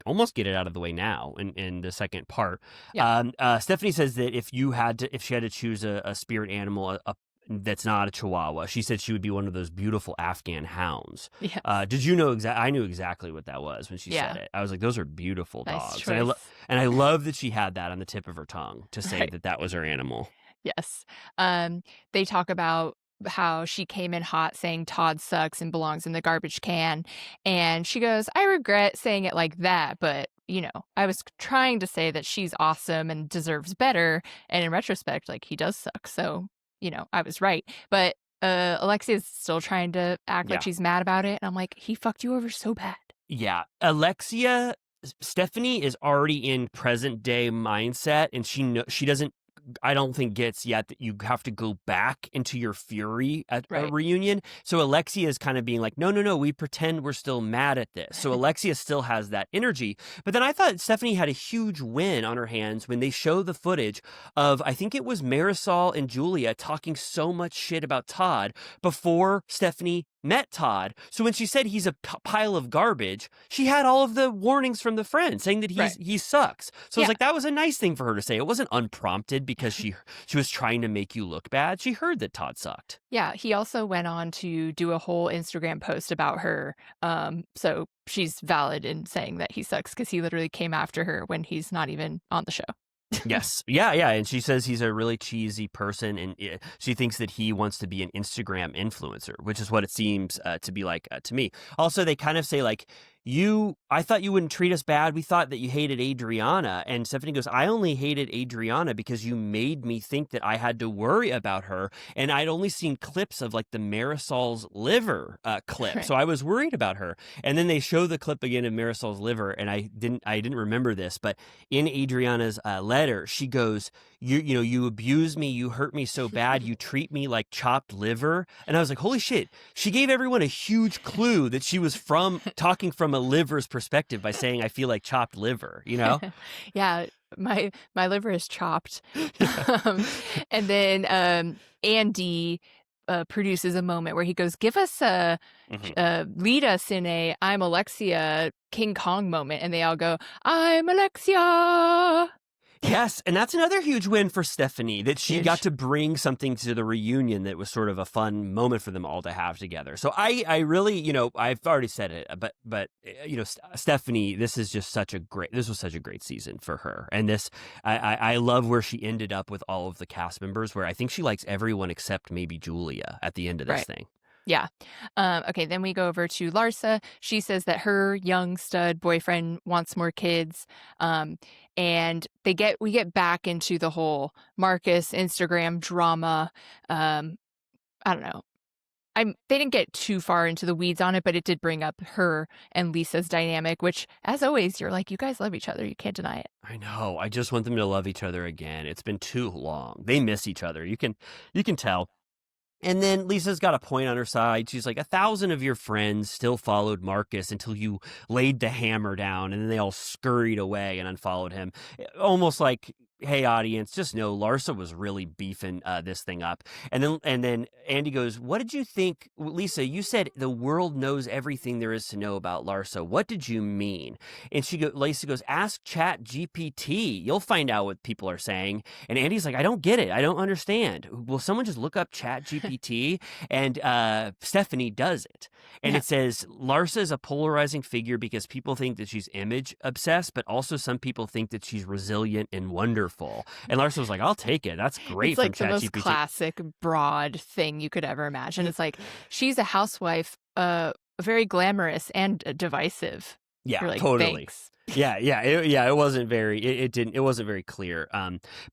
almost get it out of the way now in the second part. Yeah. Stephanie says that if she had to choose a spirit animal, that's not a Chihuahua, she said she would be one of those beautiful Afghan hounds. Yes. Did you know I knew exactly what that was when she said Yeah. it. I was like, those are beautiful Nice dogs. choice. And I love that she had that on the tip of her tongue to say Right. that was her animal. Yes. They talk about how she came in hot saying Todd sucks and belongs in the garbage can. And she goes, I regret saying it like that, but I was trying to say that she's awesome and deserves better. And in retrospect, like he does suck. So, I was right. But Alexia's still trying to act like Yeah. she's mad about it. And I'm like, he fucked you over so bad. Yeah. Stephanie is already in present day mindset, and she doesn't, I don't think, gets yet that you have to go back into your fury at a Right. reunion. So Alexia is kind of being like, no, we pretend we're still mad at this. So Alexia still has that energy. But then I thought Stephanie had a huge win on her hands when they show the footage of, I think it was Marisol and Julia talking so much shit about Todd before Stephanie met Todd. So when she said he's a pile of garbage, she had all of the warnings from the friend saying that he sucks. So I was like, that was a nice thing for her to say. It wasn't unprompted because she was trying to make you look bad. She heard that Todd sucked. Yeah, he also went on to do a whole Instagram post about her. So she's valid in saying that he sucks because he literally came after her when he's not even on the show. Yes. Yeah. And she says he's a really cheesy person, and she thinks that he wants to be an Instagram influencer, which is what it seems to be like to me. Also, they kind of say like, I thought you wouldn't treat us bad. We thought that you hated Adriana. And Stephanie goes, I only hated Adriana because you made me think that I had to worry about her. And I'd only seen clips of like the Marisol's liver clip. Right. So I was worried about her. And then they show the clip again of Marisol's liver. And I didn't remember this, but in Adriana's letter, she goes, you abuse me. You hurt me so bad. You treat me like chopped liver. And I was like, holy shit. She gave everyone a huge clue that she was talking from a liver's perspective by saying, I feel like chopped liver, Yeah, my liver is chopped. And then Andy produces a moment where he goes, give us lead us in a I'm Alexia King Kong moment. And they all go, I'm Alexia. Yes, and that's another huge win for Stephanie, that she got to bring something to the reunion that was sort of a fun moment for them all to have together. So I really, I've already said it, but Stephanie, this was such a great season for her. And I love where she ended up with all of the cast members, where I think she likes everyone except maybe Julia at the end of this thing. Yeah. Okay, then we go over to Larsa. She says that her young stud boyfriend wants more kids. And we get back into the whole Marcus Instagram drama. I don't know. They didn't get too far into the weeds on it, but it did bring up her and Lisa's dynamic, which, as always, you're like, you guys love each other. You can't deny it. I know. I just want them to love each other again. It's been too long. They miss each other. You can tell. And then Lisa's got a point on her side. She's like, 1,000 of your friends still followed Marcus until you laid the hammer down, and then they all scurried away and unfollowed him. Almost like, hey, audience, just know Larsa was really beefing this thing up. And then Andy goes, what did you think? Lisa, you said the world knows everything there is to know about Larsa. What did you mean? And Lisa goes, ask Chat GPT. You'll find out what people are saying. And Andy's like, I don't get it. I don't understand. Will someone just look up Chat GPT? And Stephanie does it. And it says, Larsa is a polarizing figure because people think that she's image obsessed, but also some people think that she's resilient and wonderful. And Larsa was like, I'll take it. That's great. It's like the most ChatGPT. classic broad thing you could ever imagine. It's like, she's a housewife, very glamorous and divisive. Yeah, like, totally. Thanks. It wasn't very clear.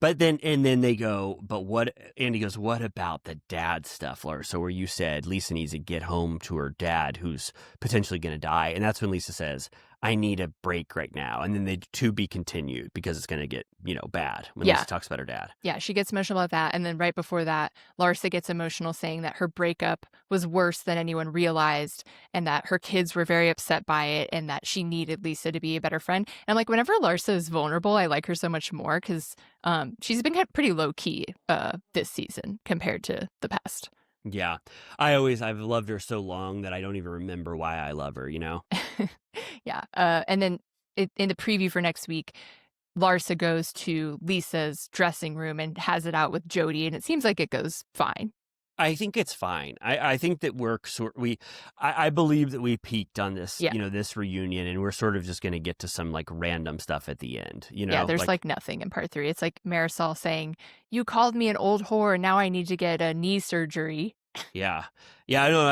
But then they go, but what? Andy goes, what about the dad stuff, Larsa, where you said Lisa needs to get home to her dad who's potentially going to die, and that's when Lisa says, I need a break right now, and then they to be continued because it's going to get bad when Lisa talks about her dad. Yeah, she gets emotional about that, and then right before that, Larsa gets emotional saying that her breakup was worse than anyone realized, and that her kids were very upset by it, and that she needed Lisa to be a better friend. And I'm like, whenever Larsa is vulnerable, I like her so much more because she's been pretty low key this season compared to the past. Yeah, I've loved her so long that I don't even remember why I love her. Yeah, and then in the preview for next week, Larsa goes to Lisa's dressing room and has it out with Jody, and it seems like it goes fine. I think it's fine. I think that I believe that we peaked on this, Yeah. This reunion, and we're sort of just going to get to some like random stuff at the end, Yeah, there's like nothing in part 3. It's like Marisol saying, "You called me an old whore, and now I need to get a knee surgery." Yeah. Yeah, I know.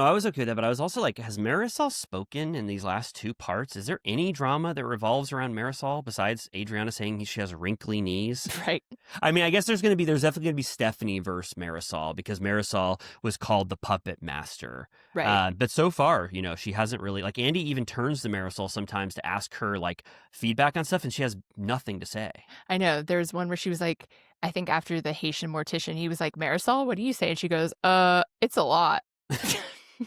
I was okay with that, but I was also like, has Marisol spoken in these last 2 parts? Is there any drama that revolves around Marisol besides Adriana saying she has wrinkly knees? Right. I mean, I guess there's definitely going to be Stephanie versus Marisol, because Marisol was called the puppet master. Right. But so far, she hasn't really, like, Andy even turns to Marisol sometimes to ask her like feedback on stuff, and she has nothing to say. I know. There's one where she was like, I think after the Haitian Mortician, he was like, "Marisol, what do you say?" And she goes, "It's a lot."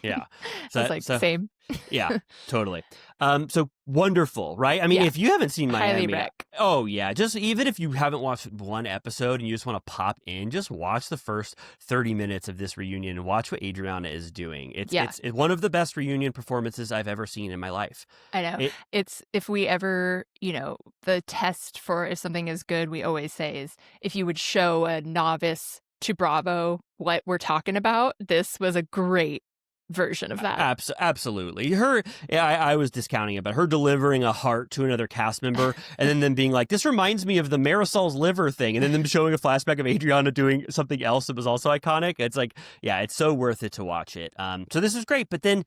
Yeah. So it's like, same. Yeah, totally. So wonderful, right? I mean, Yeah. if you haven't seen Miami, Highly rec. oh yeah, just even if you haven't watched one episode and you just want to pop in, just watch the first 30 minutes of this reunion and watch what Adriana is doing. It's one of the best reunion performances I've ever seen in my life. I know. It's if we ever, the test for if something is good, we always say is if you would show a novice to Bravo what we're talking about, this was a great version of that. Absolutely. I was discounting it, but her delivering a heart to another cast member and then them being like, "This reminds me of the Marisol's liver thing," and then them showing a flashback of Adriana doing something else that was also iconic. It's like, yeah, it's so worth it to watch it. So this is great, but then,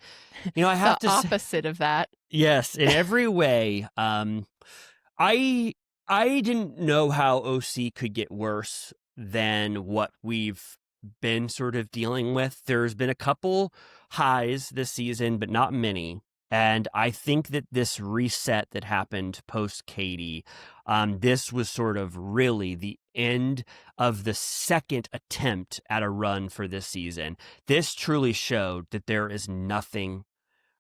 I have the opposite of that. Yes, in every way. I didn't know how OC could get worse than what we've been sort of dealing with. There's been a couple highs this season, but not many. And I think that this reset that happened post Katie, this was sort of really the end of the second attempt at a run for this season. This truly showed that there is nothing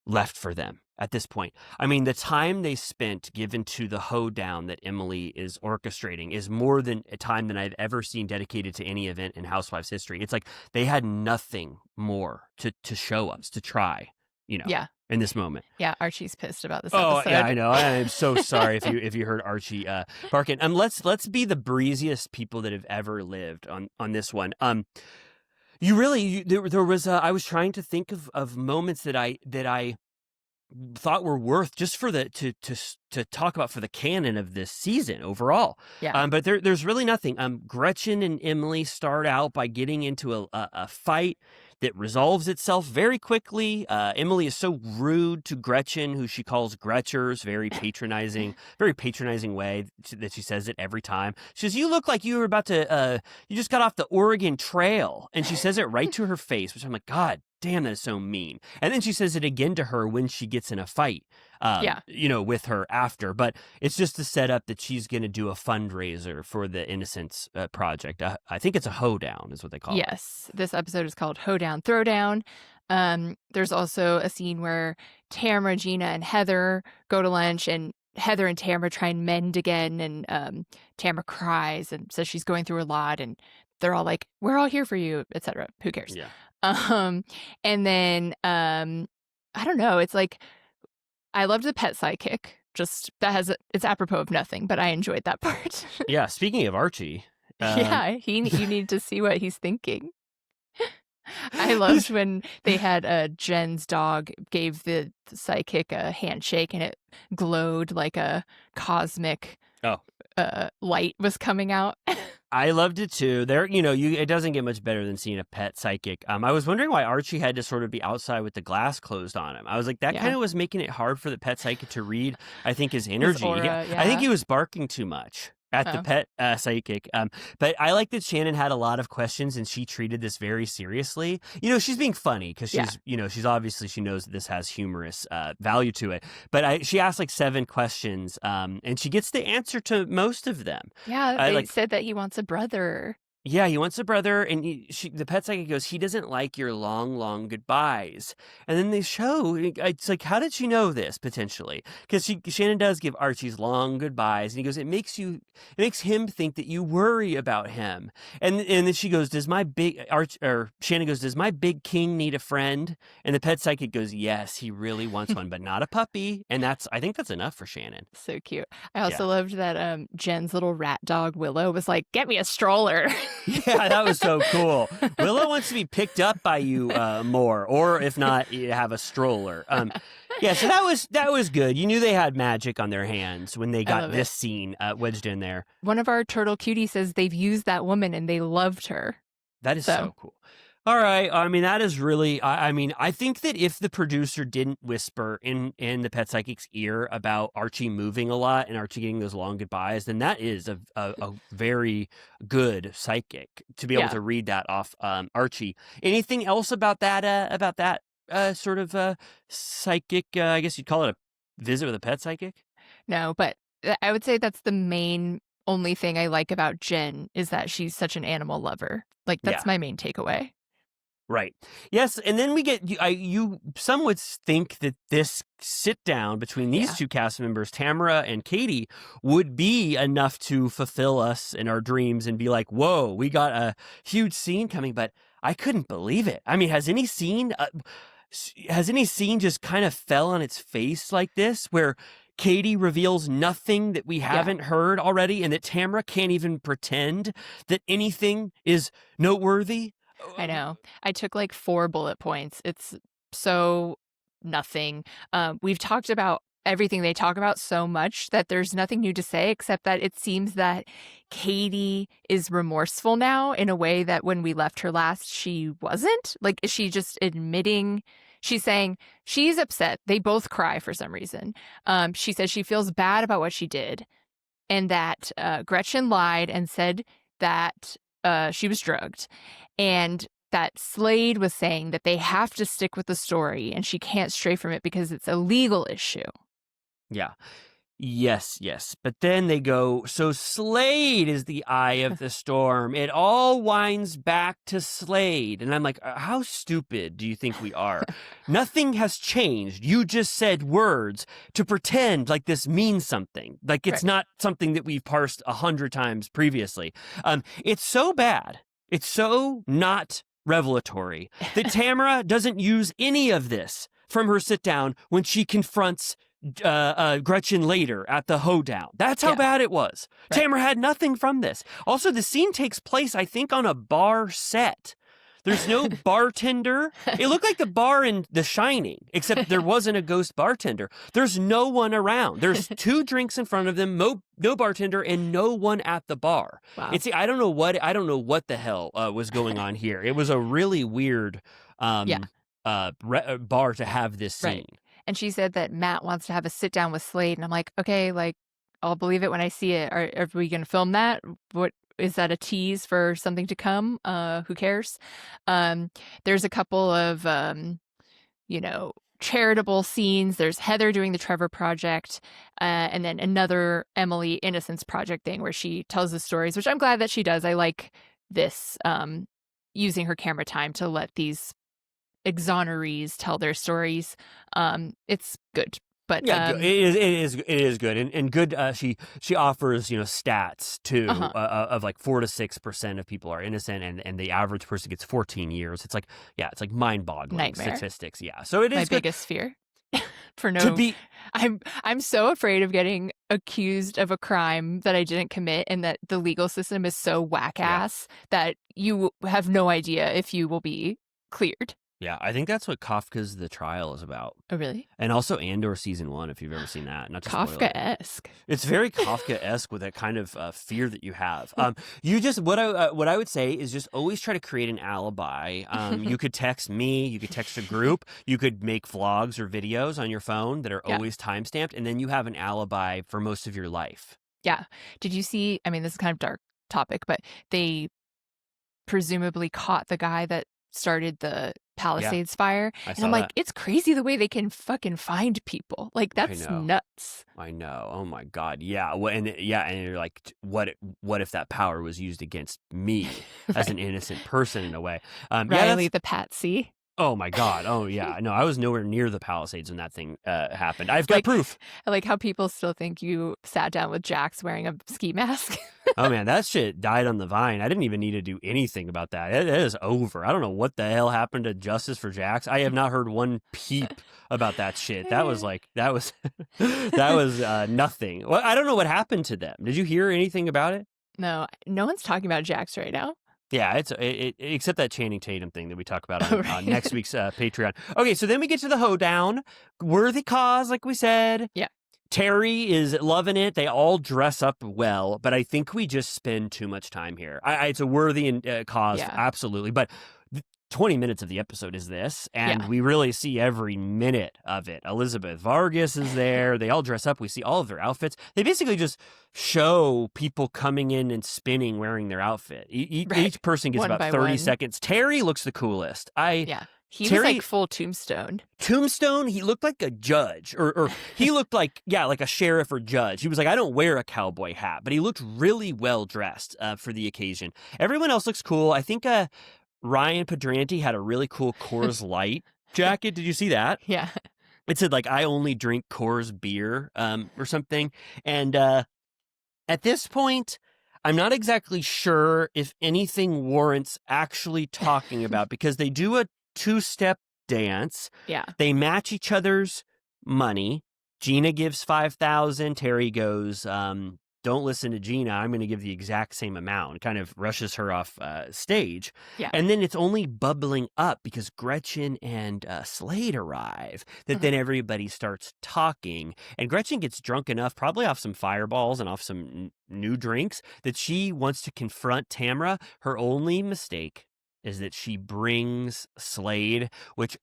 left for them at this point. I mean, the time they spent given to the hoedown that Emily is orchestrating is more than a time than I've ever seen dedicated to any event in Housewives history. It's like they had nothing more to show us, to try, in this moment. Yeah, Archie's pissed about this episode. Oh, yeah, I know. I am so sorry if you heard Archie barking. Let's be the breeziest people that have ever lived on this one. There was I was trying to think of moments that I thought were worth just for to talk about for the canon of this season overall. Yeah. But there's really nothing. Gretchen and Emily start out by getting into a fight that resolves itself very quickly. Emily is so rude to Gretchen, who she calls Gretchers, very patronizing way that she says it every time. She says, "You look like you were about to, you just got off the Oregon Trail." And she says it right to her face, which I'm like, God damn, that is so mean. And then she says it again to her when she gets in a fight, with her after. But it's just to set up that she's going to do a fundraiser for the Innocence Project. I think it's a hoedown is what they call it. Yes. This episode is called Hoedown Throwdown. There's also a scene where Tamara, Gina, and Heather go to lunch, and Heather and Tamara try and mend again. And Tamara cries and says she's going through a lot. And they're all like, "We're all here for you," etc. Who cares? Yeah. And then I don't know. It's like I loved the pet sidekick. Just it's apropos of nothing, but I enjoyed that part. Yeah. Speaking of Archie, you need to see what he's thinking. I loved when they had Jen's dog gave the sidekick a handshake and it glowed like a cosmic light was coming out. I loved it too. It doesn't get much better than seeing a pet psychic. I was wondering why Archie had to sort of be outside with the glass closed on him. I was like, that kind of was making it hard for the pet psychic to read, I think, his energy. His aura, I think he was barking too much at the pet psychic. But I like that Shannon had a lot of questions and she treated this very seriously. She's being funny because she's obviously, she knows that this has humorous value to it. But she asked like 7 questions and she gets the answer to most of them. Yeah, they said that he wants a brother. Yeah, he wants a brother, and the pet psychic goes, he doesn't like your long, long goodbyes. And then they show, it's like, how did she know this, potentially? Because Shannon does give Archie's long goodbyes, and he goes, it makes him think that you worry about him. And then she goes, Shannon goes, does my big king need a friend? And the pet psychic goes, yes, he really wants one, but not a puppy. And I think that's enough for Shannon. So cute. I also loved that Jen's little rat dog, Willow, was like, get me a stroller. Yeah, that was so cool. Willow wants to be picked up by you more, or if not, you have a stroller. Yeah, so that was good. You knew they had magic on their hands when they got this scene wedged in there. One of our turtle cuties says they've used that woman and they loved her. That is so cool. All right. I mean, that is really, I think that if the producer didn't whisper in the pet psychic's ear about Archie moving a lot and Archie getting those long goodbyes, then that is a very good psychic to be able to read that off Archie. Anything else about that sort of psychic, I guess you'd call it a visit with a pet psychic? No, but I would say that's the only thing I like about Jen is that she's such an animal lover. Like, that's my main takeaway. Right. Yes, and then we get some would think that this sit down between these two cast members, Tamara and Katie, would be enough to fulfill us in our dreams and be like, whoa, we got a huge scene coming, but I couldn't believe it. I mean, has any scene just kind of fell on its face like this, where Katie reveals nothing that we haven't heard already, and that Tamara can't even pretend that anything is noteworthy? I know. I took like 4 bullet points. It's so nothing. We've talked about everything they talk about so much that there's nothing new to say, except that it seems that Katie is remorseful now in a way that when we left her last, she wasn't. Like, is she just admitting? She's saying she's upset. They both cry for some reason. She says she feels bad about what she did, and that Gretchen lied and said that she was drugged, and that Slade was saying that they have to stick with the story and she can't stray from it because it's a legal issue. Yeah. Yes. But then they go, so Slade is the eye of the storm. It all winds back to Slade. And I'm like, how stupid do you think we are? Nothing has changed. You just said words to pretend like this means something. Like it's not something that we've parsed 100 times previously. It's so bad. It's so not revelatory that Tamara doesn't use any of this from her sit down when she confronts Gretchen later at the Hoedown. That's how bad it was. Right. Tamara had nothing from this. Also, the scene takes place, I think, on a bar set. There's no bartender. It looked like the bar in The Shining, except there wasn't a ghost bartender. There's no one around. There's 2 drinks in front of them, no bartender, and no one at the bar. Wow. I don't know what the hell was going on here. It was a really weird bar to have this scene. Right. And she said that Matt wants to have a sit down with Slade, and I'm like, okay, like I'll believe it when I see it. Are we going to film that? What? Is that a tease for something to come? Who cares? There's a couple of, charitable scenes. There's Heather doing the Trevor Project, and then another Emily Innocence Project thing where she tells the stories, which I'm glad that she does. I like this, using her camera time to let these exonerees tell their stories. It's good. But it is good and good. She offers stats too of like 4 to 6% of people are innocent and the average person gets 14 years. It's like mind-boggling statistics. Yeah, so it is my good. biggest fear. I'm so afraid of getting accused of a crime that I didn't commit, and that the legal system is so whack-ass that you have no idea if you will be cleared. Yeah, I think that's what Kafka's The Trial is about. Oh, really? And also Andor season 1, if you've ever seen that. Not to Kafka-esque. It's very Kafka-esque with that kind of fear that you have. What I would say is just always try to create an alibi. You could text me, you could text a group, you could make vlogs or videos on your phone that are always timestamped, and then you have an alibi for most of your life. Yeah. Did you see? I mean, this is kind of dark topic, but they presumably caught the guy that started the Yeah, Palisades fire. I And I'm saw like, that. it's crazy the way they can fucking find people. Like, I that's know. nuts. I know. Oh my God. Yeah. Well, and you're like, what if that power was used against me as an Right. innocent person in a way? Yeah, Riley that's. the Patsy. Oh my God. Oh yeah. No, I was nowhere near the Palisades when that thing happened. I've got Like, proof. I like how people still think you sat down with Jax wearing a ski mask. Oh man, that shit died on the vine. I didn't even need to do anything about that. It is over. I don't know what the hell happened to Justice for Jax. I have not heard one peep about that shit. That was that was nothing. Well, I don't know what happened to them. Did you hear anything about it? No, no one's talking about Jax right now. Yeah, except that Channing Tatum thing that we talk about Oh, on right. next week's Patreon. Okay, so then we get to the hoedown. Worthy cause, like we said. Yeah. Terry is loving it. They all dress up well, but I think we just spend too much time here. It's a worthy cause, Yeah. absolutely. But 20 minutes of the episode is this, and Yeah. we really see every minute of it. Elizabeth Vargas is there. They all dress up. We see all of their outfits. They basically just show people coming in and spinning wearing their outfit. Right. Each person gets One about by 30 one. seconds. Terry looks the coolest. Yeah. He Terry- was like full Tombstone. Tombstone, he looked like a judge, or he looked like, like a sheriff or judge. He was like, I don't wear a cowboy hat, but he looked really well dressed for the occasion. Everyone else looks cool. I think Ryan Pedranti had a really cool Coors Light jacket. Did you see that? Yeah. It said like, I only drink Coors beer or something. And at this point, I'm not exactly sure if anything warrants actually talking about, because they do a 2-step dance. Yeah. They match each other's money. Gina gives $5,000. Terry goes, don't listen to Gina. I'm going to give the exact same amount. Kind of rushes her off stage. Yeah. And then it's only bubbling up because Gretchen and Slade arrive that then everybody starts talking. And Gretchen gets drunk enough, probably off some fireballs and off some new drinks, that she wants to confront Tamra. Her only mistake is that she brings Slade, which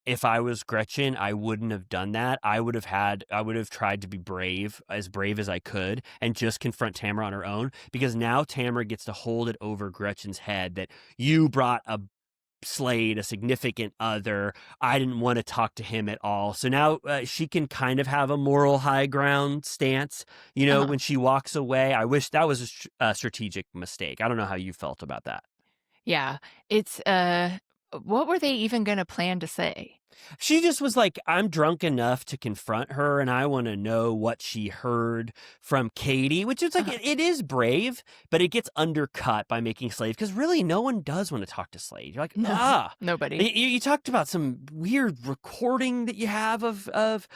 if I was Gretchen, I wouldn't have done that. I would have tried to be brave as I could, and just confront Tamra on her own, because now Tamra gets to hold it over Gretchen's head that you brought a Slade, a significant other. I didn't want to talk to him at all. So now she can kind of have a moral high ground stance, when she walks away. I wish that was a strategic mistake. I don't know how you felt about that. Yeah. It's what were they even going to plan to say? She just was like, I'm drunk enough to confront her, and I want to know what she heard from Katie, which is like, it is brave, but it gets undercut by making Slade, because really no one does want to talk to Slade. You're like, Nobody. You talked about some weird recording that you have of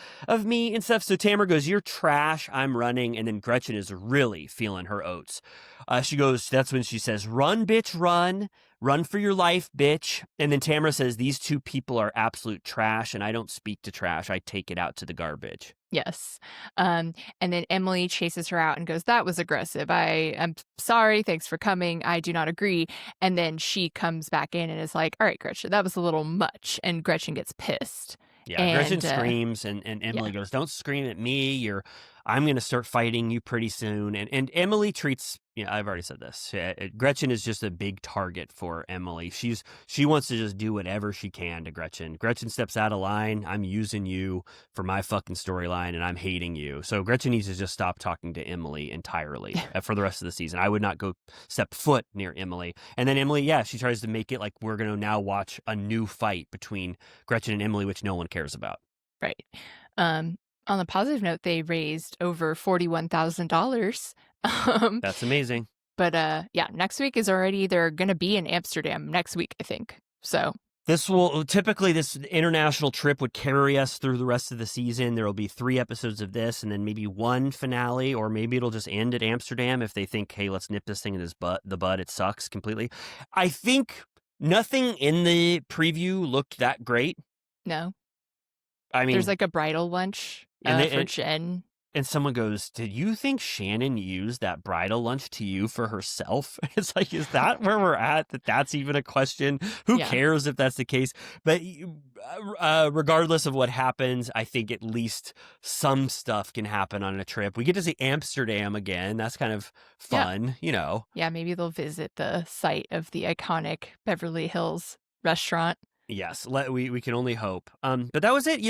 me and stuff. So Tamara goes, you're trash, I'm running. And then Gretchen is really feeling her oats. She goes, that's when she says, run, bitch, run. Run for your life, bitch. And then Tamara says, these two people are absolute trash, and I don't speak to trash. I take it out to the garbage. Yes. And then Emily chases her out and goes, that was aggressive. I am sorry. Thanks for coming. I do not agree. And then she comes back in and is like, all right, Gretchen, that was a little much. And Gretchen gets pissed. Yeah, Gretchen screams, and Emily goes, don't scream at me. I'm going to start fighting you pretty soon. And Emily treats, I've already said this. Gretchen is just a big target for Emily. She wants to just do whatever she can to Gretchen. Gretchen steps out of line. I'm using you for my fucking storyline, and I'm hating you. So Gretchen needs to just stop talking to Emily entirely for the rest of the season. I would not go step foot near Emily. And then Emily, she tries to make it like we're going to now watch a new fight between Gretchen and Emily, which no one cares about. Right. On a positive note, they raised over $41,000. That's amazing. But next week is already, they're going to be in Amsterdam next week, I think. So this international trip would carry us through the rest of the season. There will be 3 episodes of this, and then maybe one finale, or maybe it'll just end at Amsterdam if they think, hey, let's nip this thing in the bud. It sucks completely. I think nothing in the preview looked that great. No. I mean, there's like a bridal lunch for Jen. And someone goes, did you think Shannon used that bridal lunch to you for herself? It's like, is that where we're at? That's even a question? Who cares if that's the case? But regardless of what happens, I think at least some stuff can happen on a trip. We get to see Amsterdam again. That's kind of fun, Yeah, maybe they'll visit the site of the iconic Beverly Hills restaurant. Yes, we can only hope. But that was it.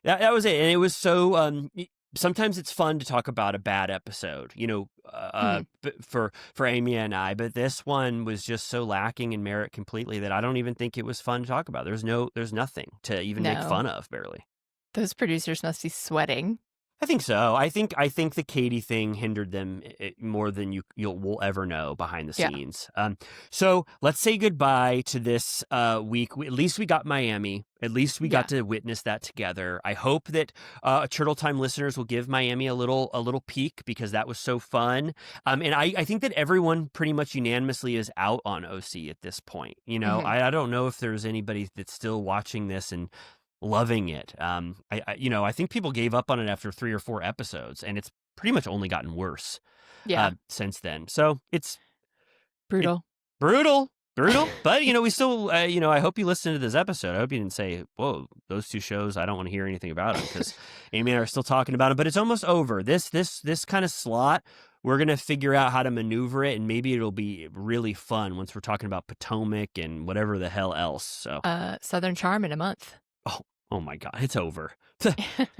That was it, and it was so. Sometimes it's fun to talk about a bad episode, Mhm. for Amy and I. But this one was just so lacking in merit completely that I don't even think it was fun to talk about. There's nothing to even make No, fun of, barely. those producers must be sweating. I think so. I think the Katie thing hindered them more than will ever know behind the Yeah. scenes. So let's say goodbye to this week. At least we got Miami. At least we Yeah. got to witness that together. I hope that Turtle Time listeners will give Miami a little peek, because that was so fun. And I think that everyone pretty much unanimously is out on OC at this point. Mhm. I don't know if there's anybody that's still watching this and loving it. I think people gave up on it after 3 or 4 episodes, and it's pretty much only gotten worse Yeah. since then. So it's Brutal. brutal, brutal. But we still, I hope you listened to this episode. I hope you didn't say, "Whoa, those 2 shows, I don't want to hear anything about them," because Amy and I are still talking about them. But it's almost over. This kind of slot, we're gonna figure out how to maneuver it, and maybe it'll be really fun once we're talking about Potomac and whatever the hell else. So. Southern Charm in a month. Oh my God, it's over.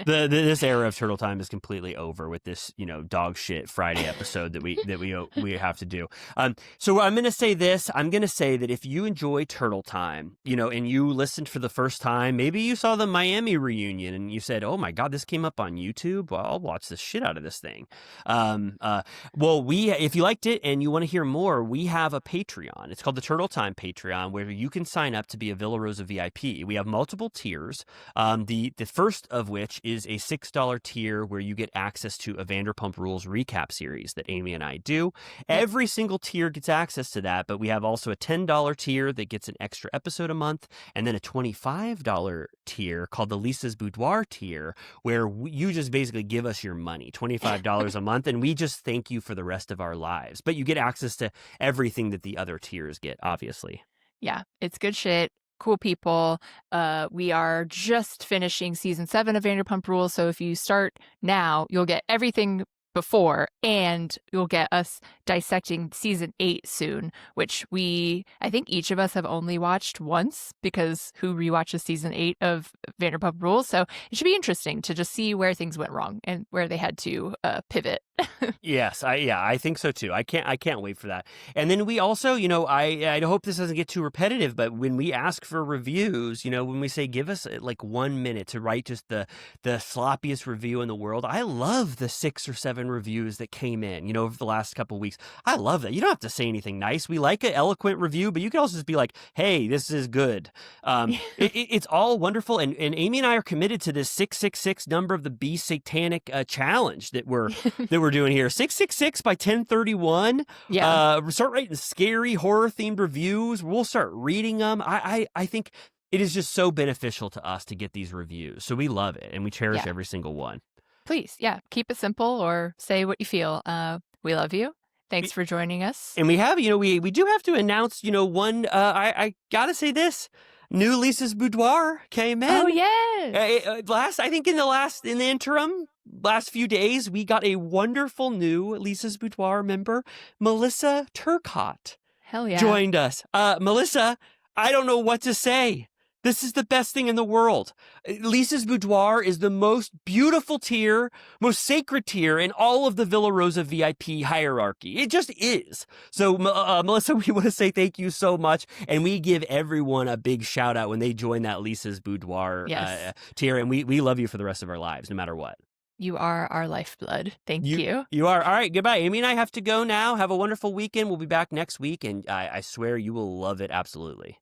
This era of Turtle Time is completely over with this, dog shit Friday episode that we have to do. So I'm going to say this. I'm going to say that if you enjoy Turtle Time, and you listened for the first time, maybe you saw the Miami reunion and you said, "Oh my God, this came up on YouTube. Well, I'll watch the shit out of this thing." If you liked it and you want to hear more, we have a Patreon. It's called the Turtle Time Patreon, where you can sign up to be a Villa Rosa VIP. We have multiple tiers. The first of which is a $6 tier, where you get access to a Vanderpump Rules recap series that Amy and I do. Yep. Every single tier gets access to that, but we have also a $10 tier that gets an extra episode a month, and then a $25 tier called the Lisa's Boudoir tier, where you just basically give us your money, $25 a month, and we just thank you for the rest of our lives. But you get access to everything that the other tiers get, obviously. Yeah, it's good shit. Cool people. We are just finishing season 7 of Vanderpump Rules, so if you start now, you'll get everything before, and you'll get us dissecting season 8 soon, which I think each of us have only watched once, because who rewatches season 8 of Vanderpump Rules? So it should be interesting to just see where things went wrong and where they had to pivot. Yes, I think so too. I can't wait for that. And then we also, I hope this doesn't get too repetitive, but when we ask for reviews, when we say give us like 1 minute to write just the sloppiest review in the world, I love the 6 or 7 reviews that came in, over the last couple of weeks. I love that. You don't have to say anything nice. We like an eloquent review, but you can also just be like, "Hey, this is good." It's all wonderful, and Amy and I are committed to this 666 number of the beast satanic challenge that we're doing here. 666 by 1031. Yeah. Start writing scary horror themed reviews. We'll start reading them. I think it is just so beneficial to us to get these reviews. So we love it, and we cherish Yeah. every single one. Please, yeah, keep it simple or say what you feel. We love you. Thanks for joining us. And we have, we do have to announce, one, I gotta say this. New Lisa's Boudoir came in. Oh, yes. I think in the interim, last few days, we got a wonderful new Lisa's Boudoir member, Melissa Turcotte, Hell yeah. joined us. Melissa, I don't know what to say. This is the best thing in the world. Lisa's Boudoir is the most beautiful tier, most sacred tier in all of the Villa Rosa VIP hierarchy. It just is. So, Melissa, we want to say thank you so much. And we give everyone a big shout out when they join that Lisa's Boudoir tier. And we love you for the rest of our lives, no matter what. You are our lifeblood. Thank you. You are. All right, goodbye. Amy and I have to go now. Have a wonderful weekend. We'll be back next week. And I swear you will love it absolutely.